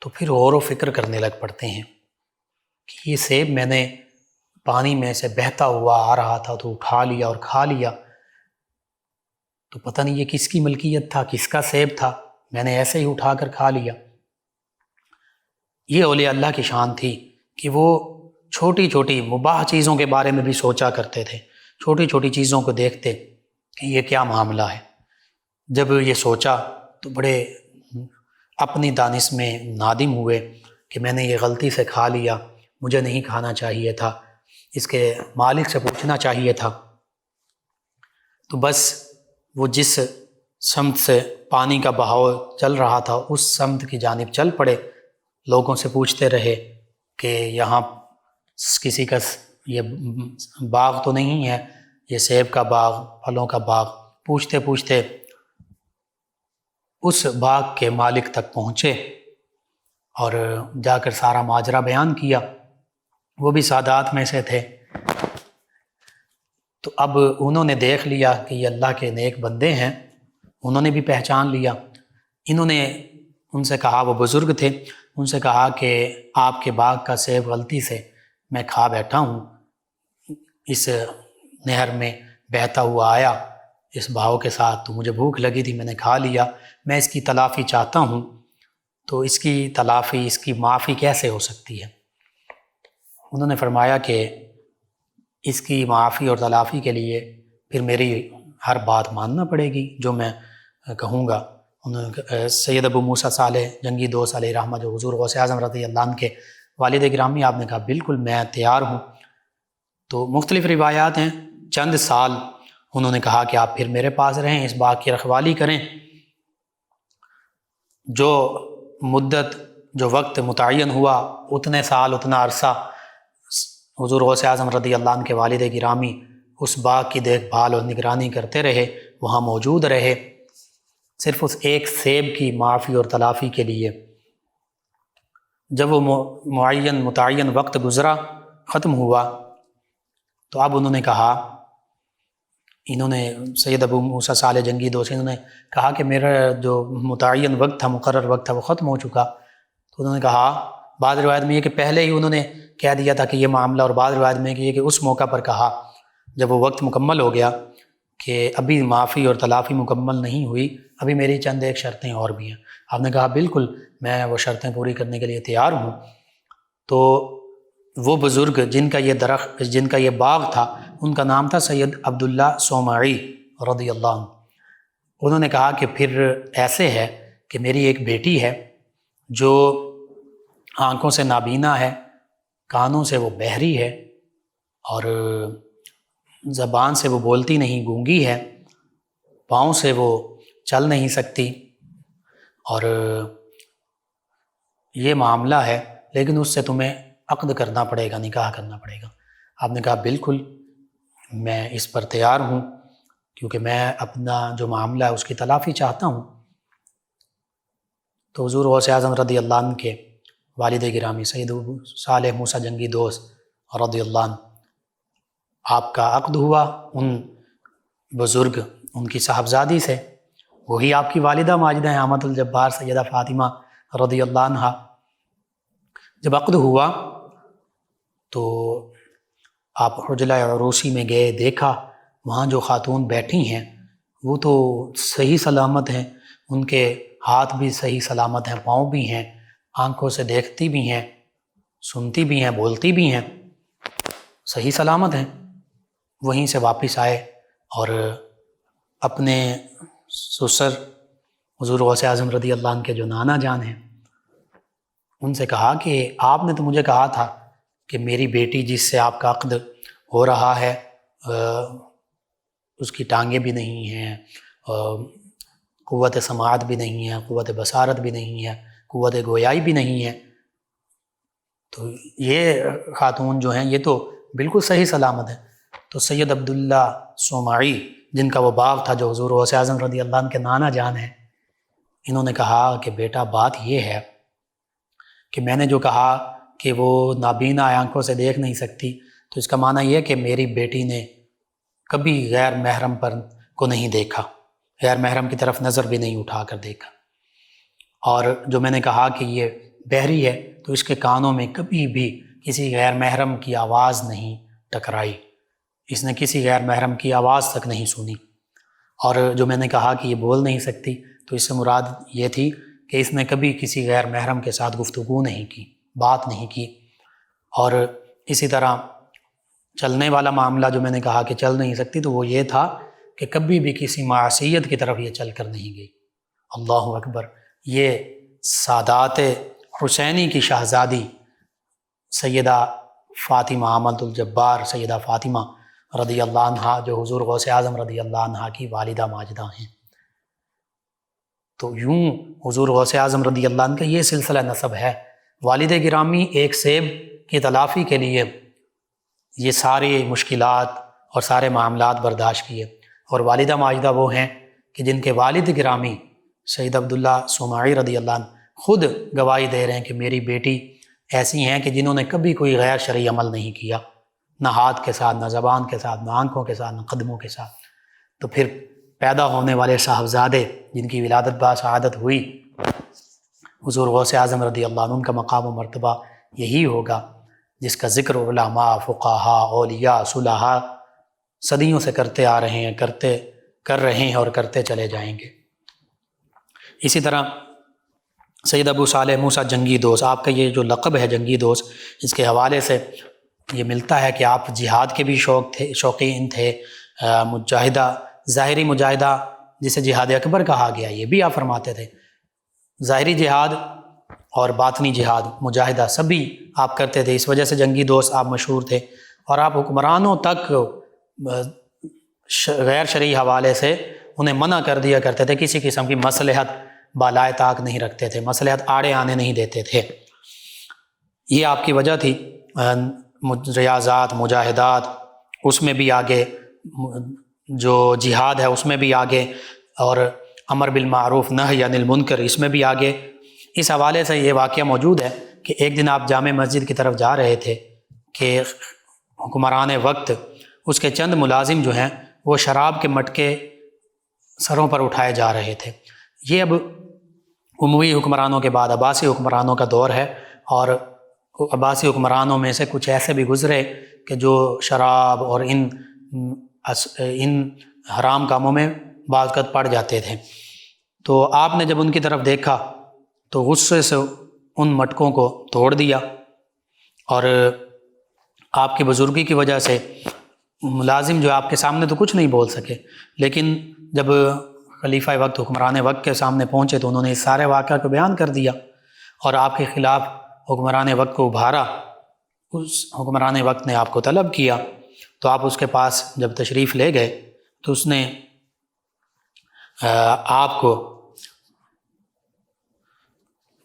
تو پھر غور و فکر کرنے لگ پڑتے ہیں کہ یہ سیب میں نے پانی میں سے بہتا ہوا آ رہا تھا تو اٹھا لیا اور کھا لیا، تو پتہ نہیں یہ کس کی ملکیت تھا، کس کا سیب تھا، میں نے ایسے ہی اٹھا کر کھا لیا۔ یہ اولیاء اللہ کی شان تھی کہ وہ چھوٹی چھوٹی مباح چیزوں کے بارے میں بھی سوچا کرتے تھے، چھوٹی چھوٹی چیزوں کو دیکھتے کہ یہ کیا معاملہ ہے۔ جب یہ سوچا تو بڑے اپنی دانش میں نادم ہوئے کہ میں نے یہ غلطی سے کھا لیا، مجھے نہیں کھانا چاہیے تھا، اس کے مالک سے پوچھنا چاہیے تھا۔ تو بس وہ جس سمت سے پانی کا بہاؤ چل رہا تھا اس سمت کی جانب چل پڑے، لوگوں سے پوچھتے رہے کہ یہاں کسی کا یہ باغ تو نہیں ہے، یہ سیب کا باغ، پھلوں کا باغ۔ پوچھتے پوچھتے اس باغ کے مالک تک پہنچے اور جا کر سارا ماجرا بیان کیا۔ وہ بھی سادات میں سے تھے، تو اب انہوں نے دیکھ لیا کہ یہ اللہ کے نیک بندے ہیں، انہوں نے بھی پہچان لیا۔ انہوں نے ان سے کہا، وہ بزرگ تھے، ان سے کہا کہ آپ کے باغ کا سیب غلطی سے میں کھا بیٹھا ہوں، اس نہر میں بہتا ہوا آیا اس بہاؤ کے ساتھ، تو مجھے بھوک لگی تھی، میں نے کھا لیا، میں اس کی تلافی چاہتا ہوں، تو اس کی تلافی، اس کی معافی کیسے ہو سکتی ہے؟ انہوں نے فرمایا کہ اس کی معافی اور تلافی کے لیے پھر میری ہر بات ماننا پڑے گی جو میں کہوں گا۔ سید ابو موسیٰ صالح جنگی دوست علیہ رحمہ جو حضور غوث اعظم رضی اللہ عنہ کے والد گرامی، آپ نے کہا بالکل میں تیار ہوں۔ تو مختلف روایات ہیں، چند سال انہوں نے کہا کہ آپ پھر میرے پاس رہیں، اس باغ کی رکھوالی کریں۔ جو مدت، جو وقت متعین ہوا، اتنے سال، اتنا عرصہ حضور غوث اعظم رضی اللہ عنہ کے والد گرامی اس باغ کی دیکھ بھال اور نگرانی کرتے رہے، وہاں موجود رہے، صرف اس ایک سیب کی معافی اور تلافی کے لیے۔ جب وہ متعین وقت گزرا، ختم ہوا، تو اب انہوں نے کہا، انہوں نے سید ابو موسیٰ صالح جنگی دوست، انہوں نے کہا کہ میرا جو متعین وقت تھا، مقرر وقت تھا، وہ ختم ہو چکا۔ تو انہوں نے کہا، بعض روایت میں یہ کہ پہلے ہی انہوں نے کہہ دیا تھا کہ یہ معاملہ، اور بعض روایت میں یہ کہ اس موقع پر کہا جب وہ وقت مکمل ہو گیا کہ ابھی معافی اور تلافی مکمل نہیں ہوئی، ابھی میری چند ایک شرطیں اور بھی ہیں۔ آپ نے کہا بالکل میں وہ شرطیں پوری کرنے کے لیے تیار ہوں۔ تو وہ بزرگ جن کا یہ درخت، جن کا یہ باغ تھا، ان کا نام تھا سید عبداللہ صومعی رضی اللہ عنہ۔ انہوں نے کہا کہ پھر ایسے ہے کہ میری ایک بیٹی ہے جو آنکھوں سے نابینا ہے، کانوں سے وہ بہری ہے، اور زبان سے وہ بولتی نہیں، گونگی ہے، پاؤں سے وہ چل نہیں سکتی، اور یہ معاملہ ہے، لیکن اس سے تمہیں عقد کرنا پڑے گا، نکاح کرنا پڑے گا۔ آپ نے کہا بالکل میں اس پر تیار ہوں، کیونکہ میں اپنا جو معاملہ ہے اس کی تلافی چاہتا ہوں۔ تو حضور غوث اعظم رضی اللہ عنہ کے والد گرامی سید صالح موسیٰ جنگی دوست رضی اللہ عنہ، آپ کا عقد ہوا ان بزرگ، ان کی صاحبزادی سے، وہی آپ کی والدہ ماجدہ ہیں احمد الجبار سیدہ فاطمہ رضی اللہ عنہ۔ جب عقد ہوا تو آپ حجلہ عروسی میں گئے، دیکھا وہاں جو خاتون بیٹھی ہیں وہ تو صحیح سلامت ہیں، ان کے ہاتھ بھی صحیح سلامت ہیں، پاؤں بھی ہیں، آنکھوں سے دیکھتی بھی ہیں، سنتی بھی ہیں، بولتی بھی ہیں، صحیح سلامت ہیں۔ وہیں سے واپس آئے اور اپنے سسر حضور غوث اعظم رضی اللہ عنہ کے جو نانا جان ہیں ان سے کہا کہ آپ نے تو مجھے کہا تھا کہ میری بیٹی جس سے آپ کا عقد ہو رہا ہے اس کی ٹانگیں بھی نہیں ہیں، قوت سماعت بھی نہیں ہے، قوت بصارت بھی نہیں ہے، قوت گویائی بھی نہیں ہے، تو یہ خاتون جو ہیں یہ تو بالکل صحیح سلامت ہے۔ تو سید عبداللہ صومعی جن کا وہ باغ تھا، جو حضور غوث اعظم رضی اللہ عنہ کے نانا جان ہیں، انہوں نے کہا کہ بیٹا بات یہ ہے کہ میں نے جو کہا کہ وہ نابینا آنکھوں سے دیکھ نہیں سکتی، تو اس کا معنی یہ ہے کہ میری بیٹی نے کبھی غیر محرم پر کو نہیں دیکھا، غیر محرم کی طرف نظر بھی نہیں اٹھا کر دیکھا، اور جو میں نے کہا کہ یہ بہری ہے تو اس کے کانوں میں کبھی بھی کسی غیر محرم کی آواز نہیں ٹکرائی، اس نے کسی غیر محرم کی آواز تک نہیں سنی، اور جو میں نے کہا کہ یہ بول نہیں سکتی تو اس سے مراد یہ تھی کہ اس نے کبھی کسی غیر محرم کے ساتھ گفتگو نہیں کی، بات نہیں کی۔ اور اسی طرح چلنے والا معاملہ جو میں نے کہا کہ چل نہیں سکتی، تو وہ یہ تھا کہ کبھی بھی کسی معصیت کی طرف یہ چل کر نہیں گئی۔ اللہ اکبر! یہ سادات حسینی کی شہزادی سیدہ فاطمہ احمد الجبار سیدہ فاطمہ رضی اللہ عنہ، جو حضور غوث اعظم رضی اللہ عنہ کی والدہ ماجدہ ہیں۔ تو یوں حضور غوث اعظم رضی اللہ عنہ کا یہ سلسلہ نسب ہے۔ والد گرامی ایک سیب کی تلافی کے لیے یہ ساری مشکلات اور سارے معاملات برداشت کیے، اور والدہ ماجدہ وہ ہیں کہ جن کے والد گرامی سید عبداللہ صومعی رضی اللہ عنہ خود گواہی دے رہے ہیں کہ میری بیٹی ایسی ہیں کہ جنہوں نے کبھی کوئی غیر شرعی عمل نہیں کیا، نہ ہاتھ کے ساتھ، نہ زبان کے ساتھ، نہ آنکھوں کے ساتھ، نہ قدموں کے ساتھ۔ تو پھر پیدا ہونے والے صاحبزادے جن کی ولادت باسعادت ہوئی، حضور غوث اعظم رضی اللہ عنہ کا مقام و مرتبہ یہی ہوگا جس کا ذکر علماء، فقہاء، اولیاء، صلحاء صدیوں سے کرتے آ رہے ہیں، کر رہے ہیں اور کرتے چلے جائیں گے۔ اسی طرح سید ابو صالح موسیٰ جنگی دوست، آپ کا یہ جو لقب ہے جنگی دوست، اس کے حوالے سے یہ ملتا ہے کہ آپ جہاد کے بھی شوقین تھے، مجاہدہ، ظاہری مجاہدہ جسے جہاد اکبر کہا گیا، یہ بھی آپ فرماتے تھے۔ ظاہری جہاد اور باطنی جہاد، مجاہدہ سبھی آپ کرتے تھے، اس وجہ سے جنگی دوست آپ مشہور تھے، اور آپ حکمرانوں تک غیر شرعی حوالے سے انہیں منع کر دیا کرتے تھے، کسی قسم کی مصلحت بالائے طاق نہیں رکھتے تھے، مصلحت آڑے آنے نہیں دیتے تھے۔ یہ آپ کی وجہ تھی۔ ریاضات، مجاہدات، اس میں بھی آگے، جو جہاد ہے اس میں بھی آگے، اور امر بالمعروف نہی عن المنکر اس میں بھی آگے۔ اس حوالے سے یہ واقعہ موجود ہے کہ ایک دن آپ جامع مسجد کی طرف جا رہے تھے کہ حکمران وقت، اس کے چند ملازم جو ہیں وہ شراب کے مٹکے سروں پر اٹھائے جا رہے تھے۔ یہ اب اموی حکمرانوں کے بعد عباسی حکمرانوں کا دور ہے، اور عباسی حکمرانوں میں سے کچھ ایسے بھی گزرے کہ جو شراب اور ان حرام کاموں میں بعض اوقات پڑ جاتے تھے۔ تو آپ نے جب ان کی طرف دیکھا تو غصے سے ان مٹکوں کو توڑ دیا، اور آپ کی بزرگی کی وجہ سے ملازم جو آپ کے سامنے تو کچھ نہیں بول سکے، لیکن جب خلیفہ وقت، حکمران وقت کے سامنے پہنچے تو انہوں نے اس سارے واقعہ کو بیان کر دیا، اور آپ کے خلاف حکمران وقت کو ابھارا، اس حکمران وقت نے آپ کو طلب کیا تو آپ اس کے پاس جب تشریف لے گئے تو اس نے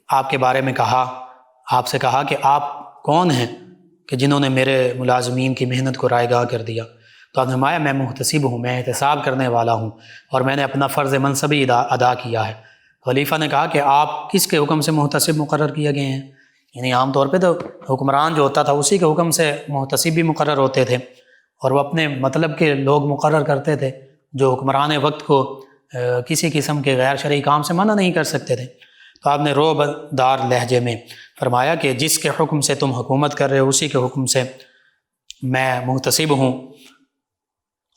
آپ کے بارے میں کہا، آپ سے کہا کہ آپ کون ہیں کہ جنہوں نے میرے ملازمین کی محنت کو رائے گاہ کر دیا؟ تو آپ نے فرمایا میں محتسب ہوں، میں احتساب کرنے والا ہوں اور میں نے اپنا فرض منصبی ادا کیا ہے۔ خلیفہ نے کہا کہ آپ کس کے حکم سے محتسب مقرر کیے گئے ہیں؟ یعنی عام طور پہ تو حکمران جو ہوتا تھا اسی کے حکم سے محتسب بھی مقرر ہوتے تھے، اور وہ اپنے مطلب کے لوگ مقرر کرتے تھے جو حکمران وقت کو کسی قسم کے غیر شرعی کام سے منع نہیں کر سکتے تھے۔ تو آپ نے رعب دار لہجے میں فرمایا کہ جس کے حکم سے تم حکومت کر رہے ہو اسی کے حکم سے میں محتسب ہوں۔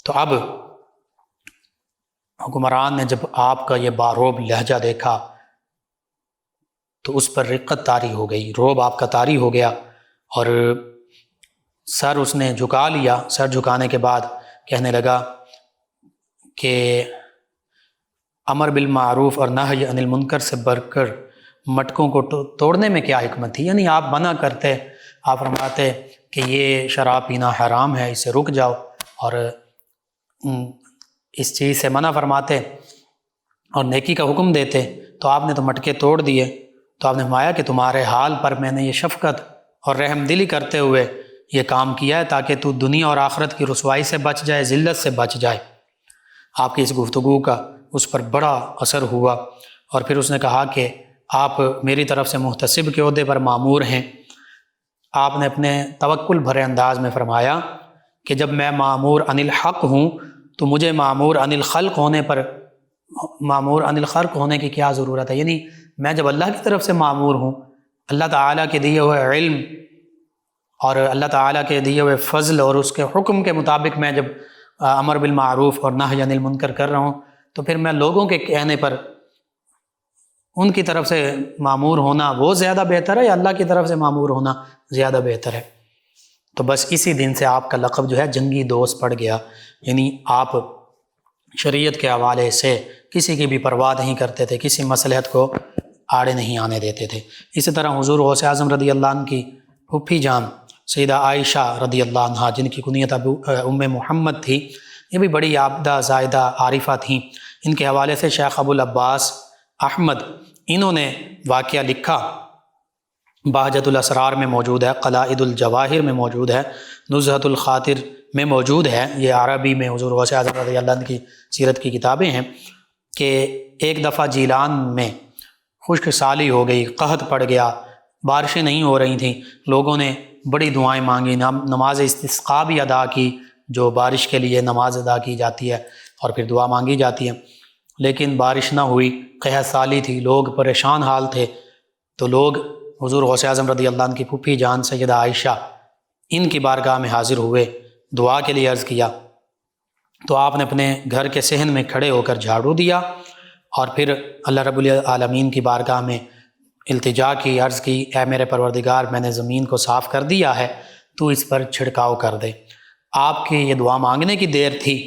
تو اب حکمران نے جب آپ کا یہ بارعب لہجہ دیکھا تو اس پر رقت طاری ہو گئی، رعب آپ کا طاری ہو گیا، اور سر اس نے جھکا لیا۔ سر جھکانے کے بعد کہنے لگا کہ امر بالمعروف اور نہی عن المنکر سے بڑھ کر مٹکوں کو توڑنے میں کیا حکمت تھی؟ یعنی آپ منع کرتے، آپ فرماتے کہ یہ شراب پینا حرام ہے، اس سے رک جاؤ، اور اس چیز سے منع فرماتے اور نیکی کا حکم دیتے، تو آپ نے تو مٹکے توڑ دیے۔ تو آپ نے فرمایا کہ تمہارے حال پر میں نے یہ شفقت اور رحم دلی کرتے ہوئے یہ کام کیا ہے تاکہ تو دنیا اور آخرت کی رسوائی سے بچ جائے، ذلت سے بچ جائے۔ آپ کی اس گفتگو کا اس پر بڑا اثر ہوا، اور پھر اس نے کہا کہ آپ میری طرف سے محتسب کے عہدے پر مامور ہیں۔ آپ نے اپنے توکل بھرے انداز میں فرمایا کہ جب میں مامور عن الحق ہوں تو مجھے مامور عن الخلق ہونے کی کیا ضرورت ہے؟ یعنی میں جب اللہ کی طرف سے مامور ہوں، اللہ تعالیٰ کے دیے ہوئے علم اور اللہ تعالیٰ کے دیے ہوئے فضل اور اس کے حکم کے مطابق میں جب امر بالمعروف اور نہی عن المنکر کر رہا ہوں، تو پھر میں لوگوں کے کہنے پر ان کی طرف سے مامور ہونا وہ زیادہ بہتر ہے یا اللہ کی طرف سے مامور ہونا زیادہ بہتر ہے؟ تو بس اسی دن سے آپ کا لقب جو ہے جنگی دوست پڑ گیا، یعنی آپ شریعت کے حوالے سے کسی کی بھی پرواہ نہیں کرتے تھے، کسی مصلحت کو آڑے نہیں آنے دیتے تھے۔ اسی طرح حضور غوث اعظم رضی اللہ عنہ کی پھوپھی جان سیدہ عائشہ رضی اللہ عنہ، جن کی کنیت ام محمد تھی، یہ بھی بڑی عابدہ زاہدہ عارفہ تھیں۔ ان کے حوالے سے شیخ ابو العباس احمد انہوں نے واقعہ لکھا، بہجت الاسرار میں موجود ہے، قلائد الجواہر میں موجود ہے، نزہۃ الخاطر میں موجود ہے، یہ عربی میں حضور غوث اعظم رضی اللہ عنہ کی سیرت کی کتابیں ہیں، کہ ایک دفعہ جیلان میں خشک سالی ہو گئی، قحط پڑ گیا، بارشیں نہیں ہو رہی تھیں، لوگوں نے بڑی دعائیں مانگی، نماز استسقاء بھی ادا کی، جو بارش کے لیے نماز ادا کی جاتی ہے اور پھر دعا مانگی جاتی ہے، لیکن بارش نہ ہوئی، قحط سالی تھی، لوگ پریشان حال تھے۔ تو لوگ حضور غوث اعظم رضی اللہ عنہ کی پھوپھی جان سیدہ عائشہ ان کی بارگاہ میں حاضر ہوئے، دعا کے لیے عرض کیا، تو آپ نے اپنے گھر کے صحن میں کھڑے ہو کر جھاڑو دیا اور پھر اللہ رب العالمین کی بارگاہ میں التجا کی، عرض کی، اے میرے پروردگار، میں نے زمین کو صاف کر دیا ہے، تو اس پر چھڑکاؤ کر دے۔ آپ کی یہ دعا مانگنے کی دیر تھی،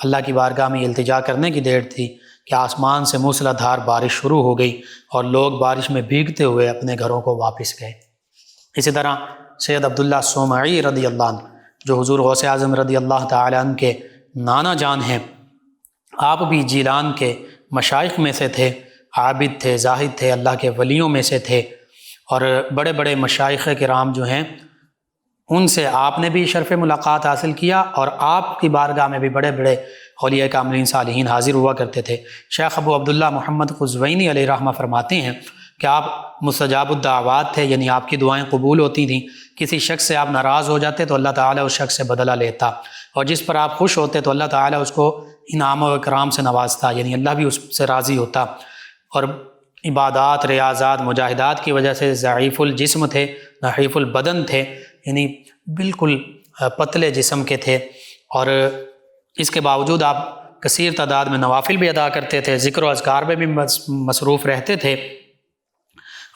اللہ کی بارگاہ میں التجا کرنے کی دیر تھی کہ آسمان سے موسلا دھار بارش شروع ہو گئی اور لوگ بارش میں بھیگتے ہوئے اپنے گھروں کو واپس گئے۔ اسی طرح سید عبداللہ صومعی رضی اللہ عنہ، جو حضور غوث اعظم رضی اللہ تعالی عنہ کے نانا جان ہیں، آپ بھی جیلان کے مشائخ میں سے تھے، عابد تھے، زاہد تھے، اللہ کے ولیوں میں سے تھے، اور بڑے بڑے مشائخ کرام جو ہیں ان سے آپ نے بھی شرف ملاقات حاصل کیا، اور آپ کی بارگاہ میں بھی بڑے بڑے اولیاء کاملین صالحین حاضر ہوا کرتے تھے۔ شیخ ابو عبداللہ محمد قزوینی علیہ رحمہ فرماتے ہیں کہ آپ مستجاب الدعوات تھے، یعنی آپ کی دعائیں قبول ہوتی تھیں، کسی شخص سے آپ ناراض ہو جاتے تو اللہ تعالیٰ اس شخص سے بدلہ لیتا، اور جس پر آپ خوش ہوتے تو اللہ تعالیٰ اس کو انعام و اکرام سے نوازتا، یعنی اللہ بھی اس سے راضی ہوتا۔ اور عبادات، ریاضات، مجاہدات کی وجہ سے ضعیف الجسم تھے، نحیف البدن تھے، یعنی بالکل پتلے جسم کے تھے، اور اس کے باوجود آپ کثیر تعداد میں نوافل بھی ادا کرتے تھے، ذکر و اذکار میں بھی مصروف رہتے تھے۔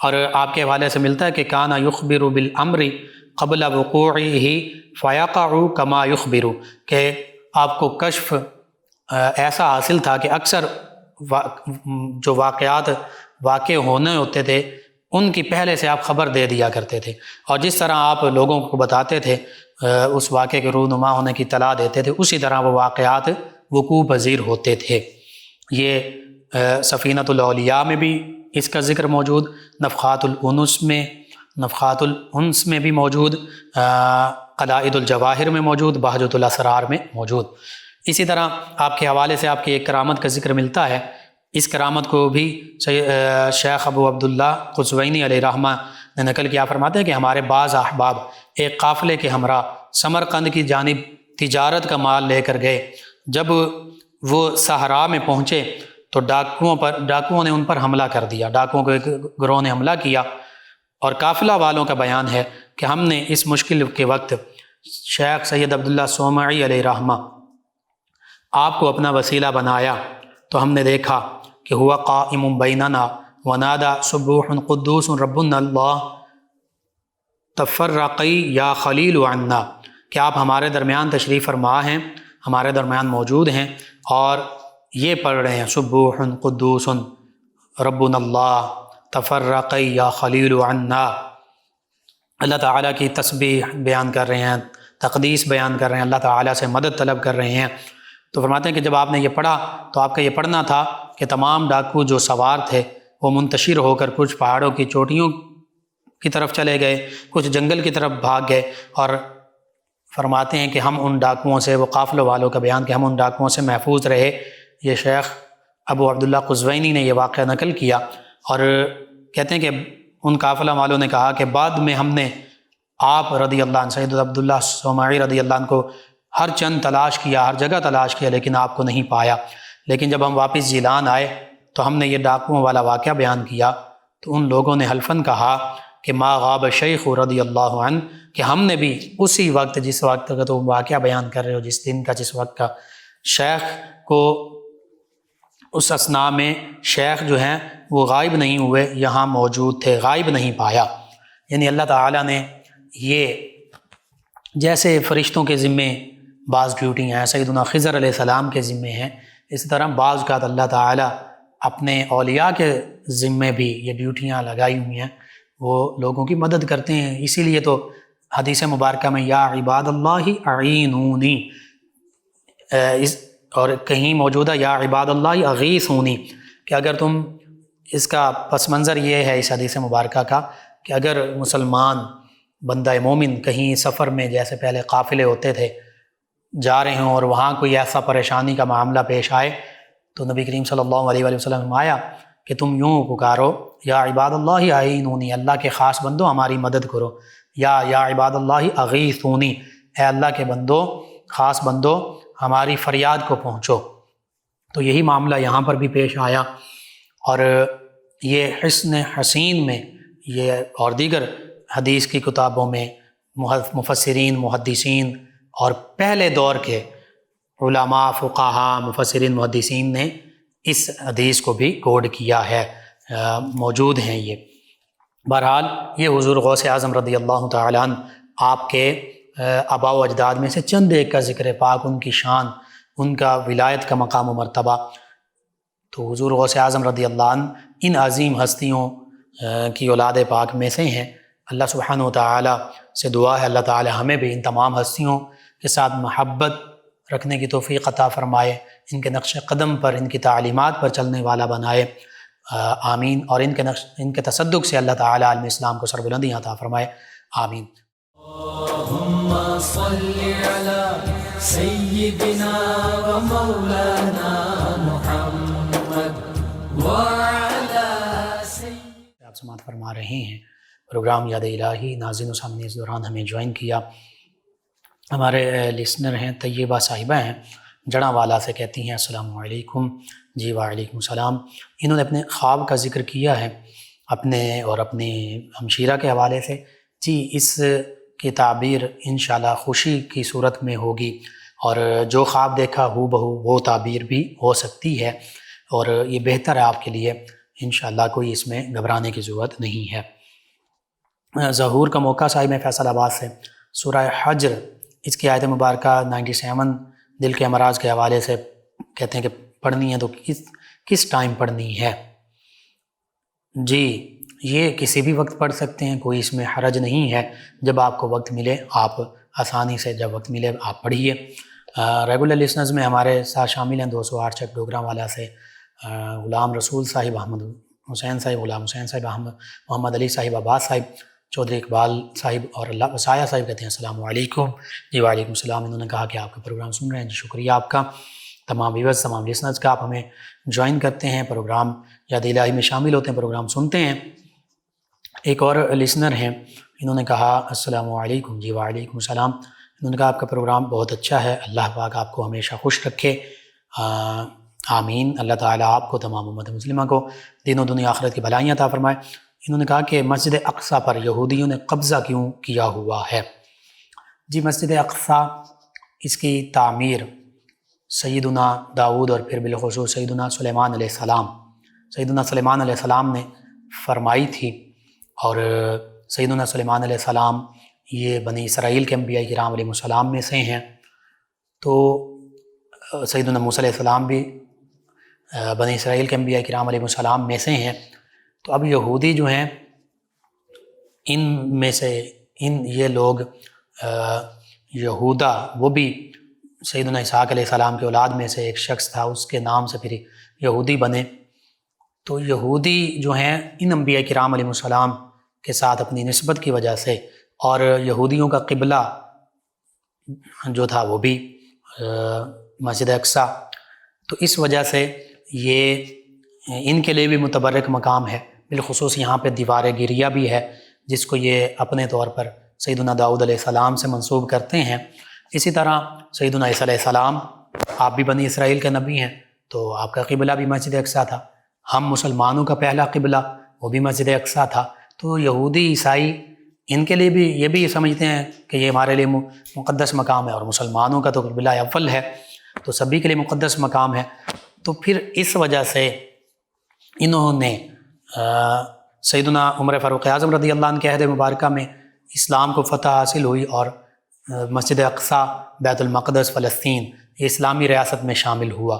اور آپ کے حوالے سے ملتا ہے کہ کانا یخبر بالامر قبل وقوعہ فیقع کما یخبر، کہ آپ کو کشف ایسا حاصل تھا کہ اکثر جو واقعات واقع ہونے ہوتے تھے ان کی پہلے سے آپ خبر دے دیا کرتے تھے، اور جس طرح آپ لوگوں کو بتاتے تھے اس واقعے کے رونما ہونے کی اطلاع دیتے تھے، اسی طرح وہ واقعات وقوع پذیر ہوتے تھے۔ یہ سفینۃ الاولیاء میں بھی اس کا ذکر موجود، نفخات الانس میں بھی موجود، قلائد الجواہر میں موجود، بہجۃ الاسرار میں موجود۔ اسی طرح آپ کے حوالے سے آپ کی ایک کرامت کا ذکر ملتا ہے۔ اس کرامت کو بھی شیخ ابو عبداللہ قزوینی علیہ رحمہ نے نقل کیا، فرماتے ہیں کہ ہمارے بعض احباب ایک قافلے کے ہمراہ سمرقند کی جانب تجارت کا مال لے کر گئے۔ جب وہ صحرا میں پہنچے تو ڈاکوؤں نے ان پر حملہ کر دیا، ڈاکوؤں کو ایک گروہ نے حملہ کیا، اور قافلہ والوں کا بیان ہے کہ ہم نے اس مشکل کے وقت شیخ سید عبداللہ صومعی علیہ رحمہ آپ کو اپنا وسیلہ بنایا، تو ہم نے دیکھا کہ ہوا قائم بیننا ونادى سبوح قدوس ربنا اللہ تفرقی یا خلیل عنا، کہ آپ ہمارے درمیان تشریف فرما ہیں، ہمارے درمیان موجود ہیں، اور یہ پڑھ رہے ہیں سبوح قدوس ربنا اللہ تفرقی یا خلیل عنا، اللہ تعالیٰ کی تسبیح بیان کر رہے ہیں، تقدیس بیان کر رہے ہیں، اللہ تعالیٰ سے مدد طلب کر رہے ہیں۔ تو فرماتے ہیں کہ جب آپ نے یہ پڑھا تو آپ کا یہ پڑھنا تھا کہ تمام ڈاکو جو سوار تھے وہ منتشر ہو کر کچھ پہاڑوں کی چوٹیوں کی طرف چلے گئے، کچھ جنگل کی طرف بھاگ گئے، اور فرماتے ہیں کہ ہم ان ڈاکوؤں سے، وہ قافلوں والوں کا بیان کہ ہم ان ڈاکوؤں سے محفوظ رہے۔ یہ شیخ ابو عبداللہ قزوینی نے یہ واقعہ نقل کیا، اور کہتے ہیں کہ ان قافلہ والوں نے کہا کہ بعد میں ہم نے آپ رضی اللہ عنہ، سید عبداللہ صومعی رضی اللہ عنہ کو ہر چند تلاش کیا، ہر جگہ تلاش کیا، لیکن آپ کو نہیں پایا۔ لیکن جب ہم واپس جیلان آئے تو ہم نے یہ ڈاکوؤں والا واقعہ بیان کیا، تو ان لوگوں نے حلفاً کہا کہ ما غاب شیخ رضی اللہ عنہ، کہ ہم نے بھی اسی وقت، جس وقت کا تو واقعہ بیان کر رہے ہو، جس دن کا، جس وقت کا، شیخ کو اس اثناء میں شیخ جو ہیں وہ غائب نہیں ہوئے، یہاں موجود تھے، غائب نہیں پایا۔ یعنی اللہ تعالیٰ نے یہ جیسے فرشتوں کے ذمے بعض ڈیوٹی ہیں، سیدنا خضر علیہ السلام کے ذمے ہیں، اس طرح بعض اوقات اللہ تعالیٰ اپنے اولیاء کے ذمے بھی یہ ڈیوٹیاں لگائی ہوئی ہیں، وہ لوگوں کی مدد کرتے ہیں۔ اسی لیے تو حدیث مبارکہ میں یا عباد اللہ اعینونی، اور کہیں موجودہ یا عباد اللہ اغیثونی، کہ اگر تم، اس کا پس منظر یہ ہے اس حدیث مبارکہ کا کہ اگر مسلمان بندہ مومن کہیں سفر میں، جیسے پہلے قافلے ہوتے تھے، جا رہے ہوں اور وہاں کوئی ایسا پریشانی کا معاملہ پیش آئے، تو نبی کریم صلی اللہ علیہ وسلم نے فرمایا کہ تم یوں پکارو یا عباد اللہ اعینونی، اللہ کے خاص بندو ہماری مدد کرو، یا عباد اللہ اغیثونی، اے اللہ کے بندو، خاص بندو ہماری فریاد کو پہنچو۔ تو یہی معاملہ یہاں پر بھی پیش آیا، اور یہ حسن حسین میں یہ اور دیگر حدیث کی کتابوں میں مفسرین، محدثین اور پہلے دور کے علماء، فقہاء، مفسرین، محدثین نے اس حدیث کو بھی کوڈ کیا ہے، موجود ہیں یہ۔ بہرحال یہ حضور غوث اعظم رضی اللہ تعالیٰ عنہ آپ کے آباء و اجداد میں سے چند ایک کا ذکر پاک، ان کی شان، ان کا ولایت کا مقام و مرتبہ۔ تو حضور غوث اعظم رضی اللہ عنہ ان عظیم ہستیوں کی اولاد پاک میں سے ہیں۔ اللہ سبحانہ و تعالیٰ سے دعا ہے اللہ تعالیٰ ہمیں بھی ان تمام ہستیوں کے ساتھ محبت رکھنے کی توفیق عطا فرمائے، ان کے نقش قدم پر، ان کی تعلیمات پر چلنے والا بنائے، آمین۔ اور ان کے تصدق سے اللہ تعالیٰ عالم اسلام کو سربلندی عطا فرمائے، آمین۔ اللہم صلی علی سیدنا و مولانا محمد وعلی سیدنا۔ آپ سماعت فرما رہے ہیں پروگرام یاد الہی، ناظرین و سامعین اس دوران ہمیں جوائن کیا ہمارے لسنر ہیں، طیبہ صاحبہ ہیں، جڑا والا سے، کہتی ہیں السلام علیکم۔ جی وعلیکم السلام۔ انہوں نے اپنے خواب کا ذکر کیا ہے اپنے اور اپنی ہمشیرہ کے حوالے سے۔ جی اس کی تعبیر انشاءاللہ خوشی کی صورت میں ہوگی، اور جو خواب دیکھا ہو بہو وہ تعبیر بھی ہو سکتی ہے، اور یہ بہتر ہے آپ کے لیے، انشاءاللہ کوئی اس میں گھبرانے کی ضرورت نہیں ہے۔ ظہور کا موقع صاحب فیصل آباد سے، سورہ حجر اس کی آیت مبارکہ 97 دل کے امراض کے حوالے سے کہتے ہیں کہ پڑھنی ہے، تو کس ٹائم پڑھنی ہے؟ جی یہ کسی بھی وقت پڑھ سکتے ہیں، کوئی اس میں حرج نہیں ہے، جب آپ کو وقت ملے آپ آسانی سے جب وقت ملے آپ پڑھیے۔ ریگولر لسنرز میں ہمارے ساتھ شامل ہیں 208 چک ڈوگرا والا سے غلام رسول صاحب، احمد حسین صاحب، غلام حسین صاحب، محمد علی صاحب، عباس صاحب، چودھری اقبال صاحب اور اللہ وسایہ صاحب کہتے ہیں السلام علیکم۔ جی وعلیکم السلام۔ انہوں نے کہا کہ آپ کا پروگرام سن رہے ہیں، جی شکریہ آپ کا۔ تمام ویورز، تمام لسنرز کا، آپ ہمیں جوائن کرتے ہیں، پروگرام یاد الہی میں شامل ہوتے ہیں، پروگرام سنتے ہیں۔ ایک اور لسنر ہیں، انہوں نے کہا السلام علیکم۔ جی وعلیکم السلام۔ انہوں نے کہا آپ کا پروگرام بہت اچھا ہے، اللہ پاک آپ کو ہمیشہ خوش رکھے، آمین۔ اللہ تعالیٰ آپ کو، تمام امت مسلمہ کو دین و دنیا آخرت کی بھلائیاں عطا فرمائے۔ انہوں نے کہا کہ مسجد اقصیٰ پر یہودیوں نے قبضہ کیوں کیا ہوا ہے؟ جی مسجد اقصیٰ، اس کی تعمیر سیدنا داؤد اور پھر بالخصوص سیدنا سلیمان علیہ السلام نے فرمائی تھی، اور سیدنا سلیمان علیہ السلام یہ بنی اسرائیل کے انبیاء کرام علیہ السلام میں سے ہیں، تو سیدنا موسیٰ علیہ السلام بھی بنی اسرائیل کے انبیاء کرام علیہ السلام میں سے ہیں۔ تو اب یہودی جو ہیں، ان میں سے یہ لوگ یہودا، وہ بھی سیدنا اسحاق علیہ السلام کے اولاد میں سے ایک شخص تھا، اس کے نام سے پھر یہودی بنے۔ تو یہودی جو ہیں ان انبیاء کرام علیہ السلام کے ساتھ اپنی نسبت کی وجہ سے، اور یہودیوں کا قبلہ جو تھا وہ بھی مسجد اقصیٰ، تو اس وجہ سے یہ ان کے لیے بھی متبرک مقام ہے۔ بالخصوص یہاں پہ دیوار گریہ بھی ہے، جس کو یہ اپنے طور پر سیدنا داؤد علیہ السلام سے منسوب کرتے ہیں۔ اسی طرح سیدنا عیسیٰ علیہ السلام، آپ بھی بنی اسرائیل کے نبی ہیں، تو آپ کا قبلہ بھی مسجد اقصیٰ تھا۔ ہم مسلمانوں کا پہلا قبلہ وہ بھی مسجد اقصیٰ تھا۔ تو یہودی عیسائی ان کے لیے بھی یہ بھی سمجھتے ہیں کہ یہ ہمارے لیے مقدس مقام ہے، اور مسلمانوں کا تو قبلہ اول ہے، تو سبھی کے لیے مقدس مقام ہے۔ تو پھر اس وجہ سے انہوں نے سیدنا عمر فاروق اعظم رضی اللہ عنہ کے عہد مبارکہ میں اسلام کو فتح حاصل ہوئی، اور مسجد اقصیٰ، بیت المقدس، فلسطین یہ اسلامی ریاست میں شامل ہوا۔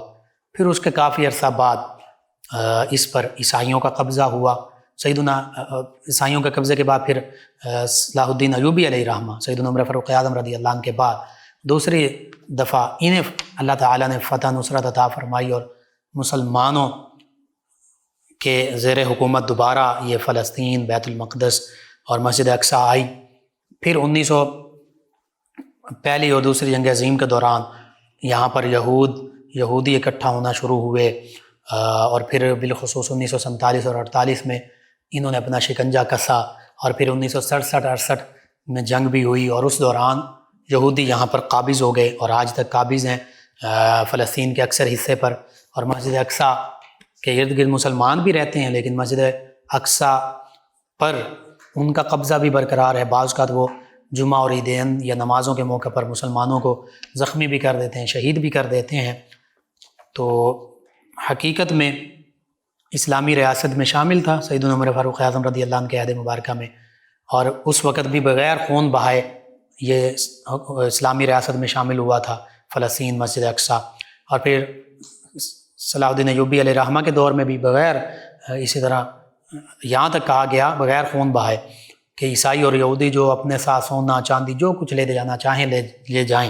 پھر اس کے کافی عرصہ بعد اس پر عیسائیوں کا قبضہ ہوا۔ سیدنا عیسائیوں کے قبضے کے بعد پھر صلاح الدین ایوبی علیہ رحمہ، سیدنا عمر فاروق اعظم رضی اللہ عنہ کے بعد دوسری دفعہ انہیں اللہ تعالیٰ نے فتح نصرت عطا فرمائی، اور مسلمانوں کے زیر حکومت دوبارہ یہ فلسطین، بیت المقدس اور مسجد اقصیٰ آئی۔ پھر پہلی اور دوسری جنگ عظیم کے دوران یہاں پر یہودی اکٹھا ہونا شروع ہوئے، اور پھر بالخصوص 1947 اور 48 میں انہوں نے اپنا شکنجہ کسا، اور پھر 1967-68 میں جنگ بھی ہوئی، اور اس دوران یہودی یہاں پر قابض ہو گئے، اور آج تک قابض ہیں فلسطین کے اکثر حصے پر۔ اور مسجد اقصیٰ کے ارد گرد مسلمان بھی رہتے ہیں، لیکن مسجد اقصیٰ پر ان کا قبضہ بھی برقرار ہے۔ بعض اوقات وہ جمعہ اور عیدین یا نمازوں کے موقع پر مسلمانوں کو زخمی بھی کر دیتے ہیں، شہید بھی کر دیتے ہیں۔ تو حقیقت میں اسلامی ریاست میں شامل تھا سیدنا عمر فاروق اعظم رضی اللہ عنہ کے عہد مبارکہ میں، اور اس وقت بھی بغیر خون بہائے یہ اسلامی ریاست میں شامل ہوا تھا فلسطین، مسجد اقصیٰ۔ اور پھر صلاح الدین ایوبی علیہ رحمہ کے دور میں بھی بغیر، اسی طرح یہاں تک کہا گیا بغیر خون بہائے کہ عیسائی اور یہودی جو اپنے ساتھ سونا چاندی جو کچھ لے جانا چاہیں لے جائیں۔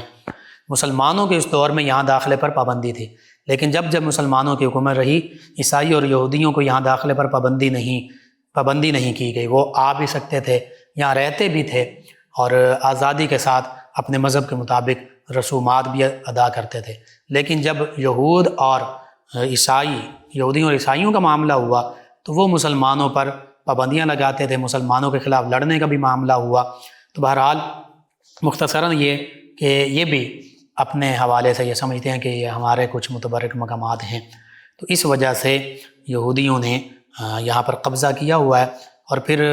مسلمانوں کے اس دور میں یہاں داخلے پر پابندی تھی، لیکن جب مسلمانوں کی حکومت رہی، عیسائی اور یہودیوں کو یہاں داخلے پر پابندی نہیں کی گئی۔ وہ آ بھی سکتے تھے، یہاں رہتے بھی تھے، اور آزادی کے ساتھ اپنے مذہب کے مطابق رسومات بھی ادا کرتے تھے۔ لیکن جب یہودیوں اور عیسائیوں کا معاملہ ہوا تو وہ مسلمانوں پر پابندیاں لگاتے تھے، مسلمانوں کے خلاف لڑنے کا بھی معاملہ ہوا۔ تو بہرحال مختصراً یہ کہ یہ بھی اپنے حوالے سے یہ سمجھتے ہیں کہ یہ ہمارے کچھ متبرک مقامات ہیں، تو اس وجہ سے یہودیوں نے یہاں پر قبضہ کیا ہوا ہے۔ اور پھر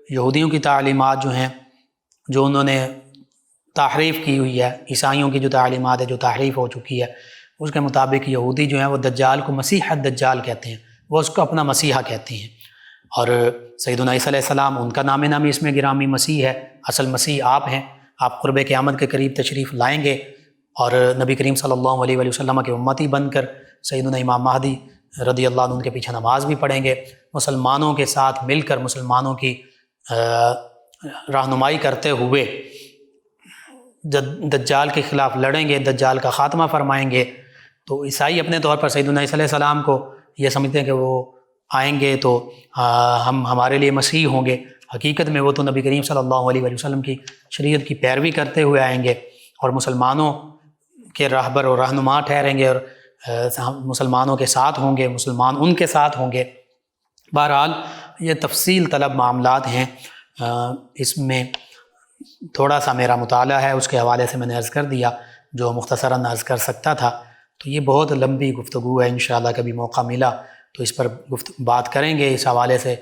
یہودیوں کی تعلیمات جو ہیں، جو انہوں نے تحریف کی ہوئی ہے، عیسائیوں کی جو تعلیمات ہے جو تحریف ہو چکی ہے، اس کے مطابق یہودی جو ہیں وہ دجال کو مسیح الدجال کہتے ہیں، وہ اس کو اپنا مسیحا کہتے ہیں۔ اور سیدنا عیسیٰ علیہ السلام، ان کا نام نامی اس میں گرامی مسیح ہے، اصل مسیح آپ ہیں، آپ قرب قیامت کے قریب تشریف لائیں گے، اور نبی کریم صلی اللہ علیہ وسلم کے امتی بن کر سیدنا امام مہدی رضی اللہ عنہ ان کے پیچھے نماز بھی پڑھیں گے، مسلمانوں کے ساتھ مل کر مسلمانوں کی رہنمائی کرتے ہوئے دجال کے خلاف لڑیں گے، دجال کا خاتمہ فرمائیں گے۔ تو عیسائی اپنے طور پر سیدنا عیسیٰ علیہ السلام کو یہ سمجھتے ہیں کہ وہ آئیں گے تو ہم ہمارے لیے مسیح ہوں گے، حقیقت میں وہ تو نبی کریم صلی اللہ علیہ وسلم کی شریعت کی پیروی کرتے ہوئے آئیں گے اور مسلمانوں کے راہبر اور رہنما ٹھہریں گے اور مسلمانوں کے ساتھ ہوں گے، مسلمان ان کے ساتھ ہوں گے۔ بہرحال یہ تفصیل طلب معاملات ہیں، اس میں تھوڑا سا میرا مطالعہ ہے، اس کے حوالے سے میں نے عرض کر دیا جو مختصراً عرض کر سکتا تھا۔ تو یہ بہت لمبی گفتگو ہے، انشاءاللہ کبھی موقع ملا تو اس پر بات کریں گے۔ اس حوالے سے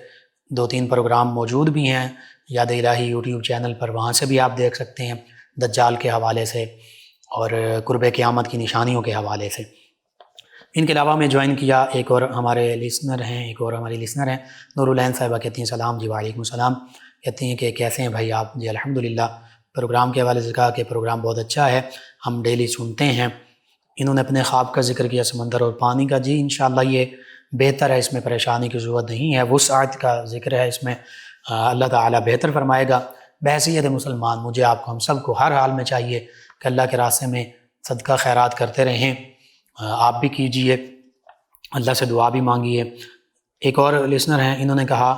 2-3 پروگرام موجود بھی ہیں یاد الہی یوٹیوب چینل پر، وہاں سے بھی آپ دیکھ سکتے ہیں دجال کے حوالے سے اور قرب قیامت کی نشانیوں کے حوالے سے۔ ان کے علاوہ میں جوائن کیا ایک اور ہمارے لسنر ہیں، ایک اور ہماری لسنر ہیں نور العین صاحبہ، کہتی ہیں سلام جی، وعلیکم السلام، کہتی ہیں کہ کیسے ہیں بھائی آپ؟ جی الحمدللہ، پروگرام کے حوالے سے کہا کہ پروگرام بہت اچھا ہے، ہم ڈیلی سنتے ہیں۔ انہوں نے اپنے خواب کا ذکر کیا سمندر اور پانی کا، جی انشاءاللہ یہ بہتر ہے، اس میں پریشانی کی ضرورت نہیں ہے، وسعت کا ذکر ہے اس میں، اللہ تعالیٰ بہتر فرمائے گا۔ بحیثیت مسلمان مجھے آپ کو ہم سب کو ہر حال میں چاہیے کہ اللہ کے راستے میں صدقہ خیرات کرتے رہیں، آپ بھی کیجئے، اللہ سے دعا بھی مانگیے۔ ایک اور لسنر ہیں، انہوں نے کہا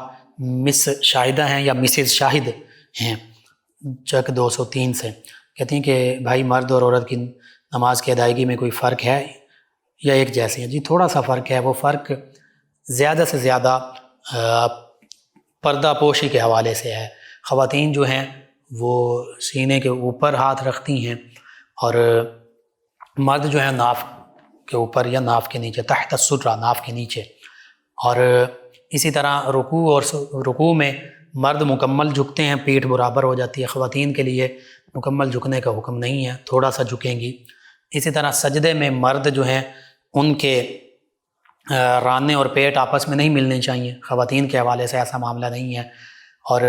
مس شاہدہ ہیں یا مسز شاہد ہیں، چک 203 سے، کہتی ہیں کہ بھائی مرد اور عورت کی نماز کی ادائیگی میں کوئی فرق ہے یا ایک جیسی ہے؟ جی تھوڑا سا فرق ہے، وہ فرق زیادہ سے زیادہ پردہ پوشی کے حوالے سے ہے۔ خواتین جو ہیں وہ سینے کے اوپر ہاتھ رکھتی ہیں اور مرد جو ہیں ناف کے اوپر یا ناف کے نیچے، تحت السرہ، ناف کے نیچے۔ اور اسی طرح رکوع میں مرد مکمل جھکتے ہیں، پیٹھ برابر ہو جاتی ہے، خواتین کے لیے مکمل جھکنے کا حکم نہیں ہے، تھوڑا سا جھکیں گی۔ اسی طرح سجدے میں مرد جو ہیں ان کے رانے اور پیٹ آپس میں نہیں ملنے چاہیے، خواتین کے حوالے سے ایسا معاملہ نہیں ہے۔ اور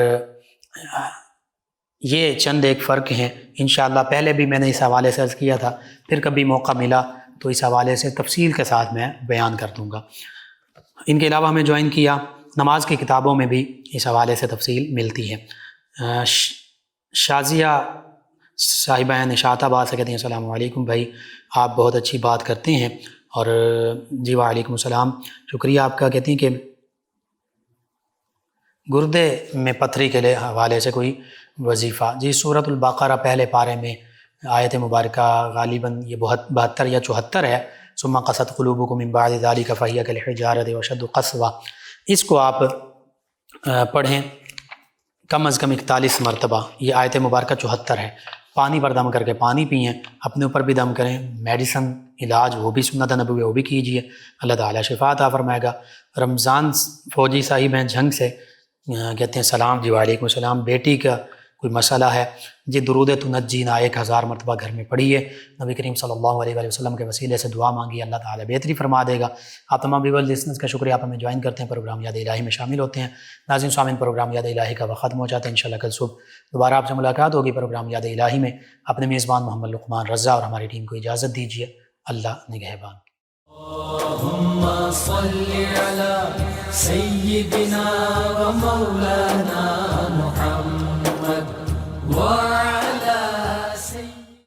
یہ چند ایک فرق ہیں، انشاءاللہ پہلے بھی میں نے اس حوالے سے عرض کیا تھا، پھر کبھی موقع ملا تو اس حوالے سے تفصیل کے ساتھ میں بیان کر دوں گا۔ ان کے علاوہ ہمیں جوائن کیا، نماز کی کتابوں میں بھی اس حوالے سے تفصیل ملتی ہے۔ شازیہ صاحبہ ہیں نشاط آباد سے، کہتے ہیں السلام علیکم بھائی، آپ بہت اچھی بات کرتے ہیں۔ اور جی وعلیکم السلام، شکریہ آپ کا۔ کہتی ہیں کہ گردے میں پتھری کے لئے حوالے سے کوئی وظیفہ؟ جی سورۃ البقرہ پہلے پارے میں آیت مبارکہ غالباً یہ 72 یا 74 ہے، ثم قست قلوبکم من بعد ذلک فہی کالحجارۃ واشد قسوہ، اس کو آپ پڑھیں کم از کم 41 مرتبہ، یہ آیت مبارکہ 74 ہے۔ پانی پر دم کر کے پانی پئیں، اپنے اوپر بھی دم کریں، میڈیسن علاج وہ بھی سنت نبوی وہ بھی کیجئے، اللہ تعالیٰ شفا عطا فرمائے گا۔ رمضان فوجی صاحب ہیں جھنگ سے، کہتے ہیں سلام جی وعلیکم السلام، بیٹی کا کوئی مسئلہ ہے جی درود تنجینا 1000 مرتبہ گھر میں پڑھیے، نبی کریم صلی اللہ علیہ وسلم کے وسیلے سے دعا مانگی، اللہ تعالیٰ بہتری فرما دے گا۔ آپ تمام ویور لسنرز کا شکریہ، آپ ہمیں جوائن کرتے ہیں، پروگرام یاد الہی میں شامل ہوتے ہیں۔ ناظرین سامعین، پروگرام یاد الہی کا وقت ختم ہو جاتا ہے، انشاءاللہ کل صبح دوبارہ آپ سے ملاقات ہوگی پروگرام یاد الہی میں۔ اپنے میزبان محمد لقمان رضا اور ہماری ٹیم کو اجازت دیجیے، اللہ نگہبان۔ اللهم صل على سيدنا ومولانا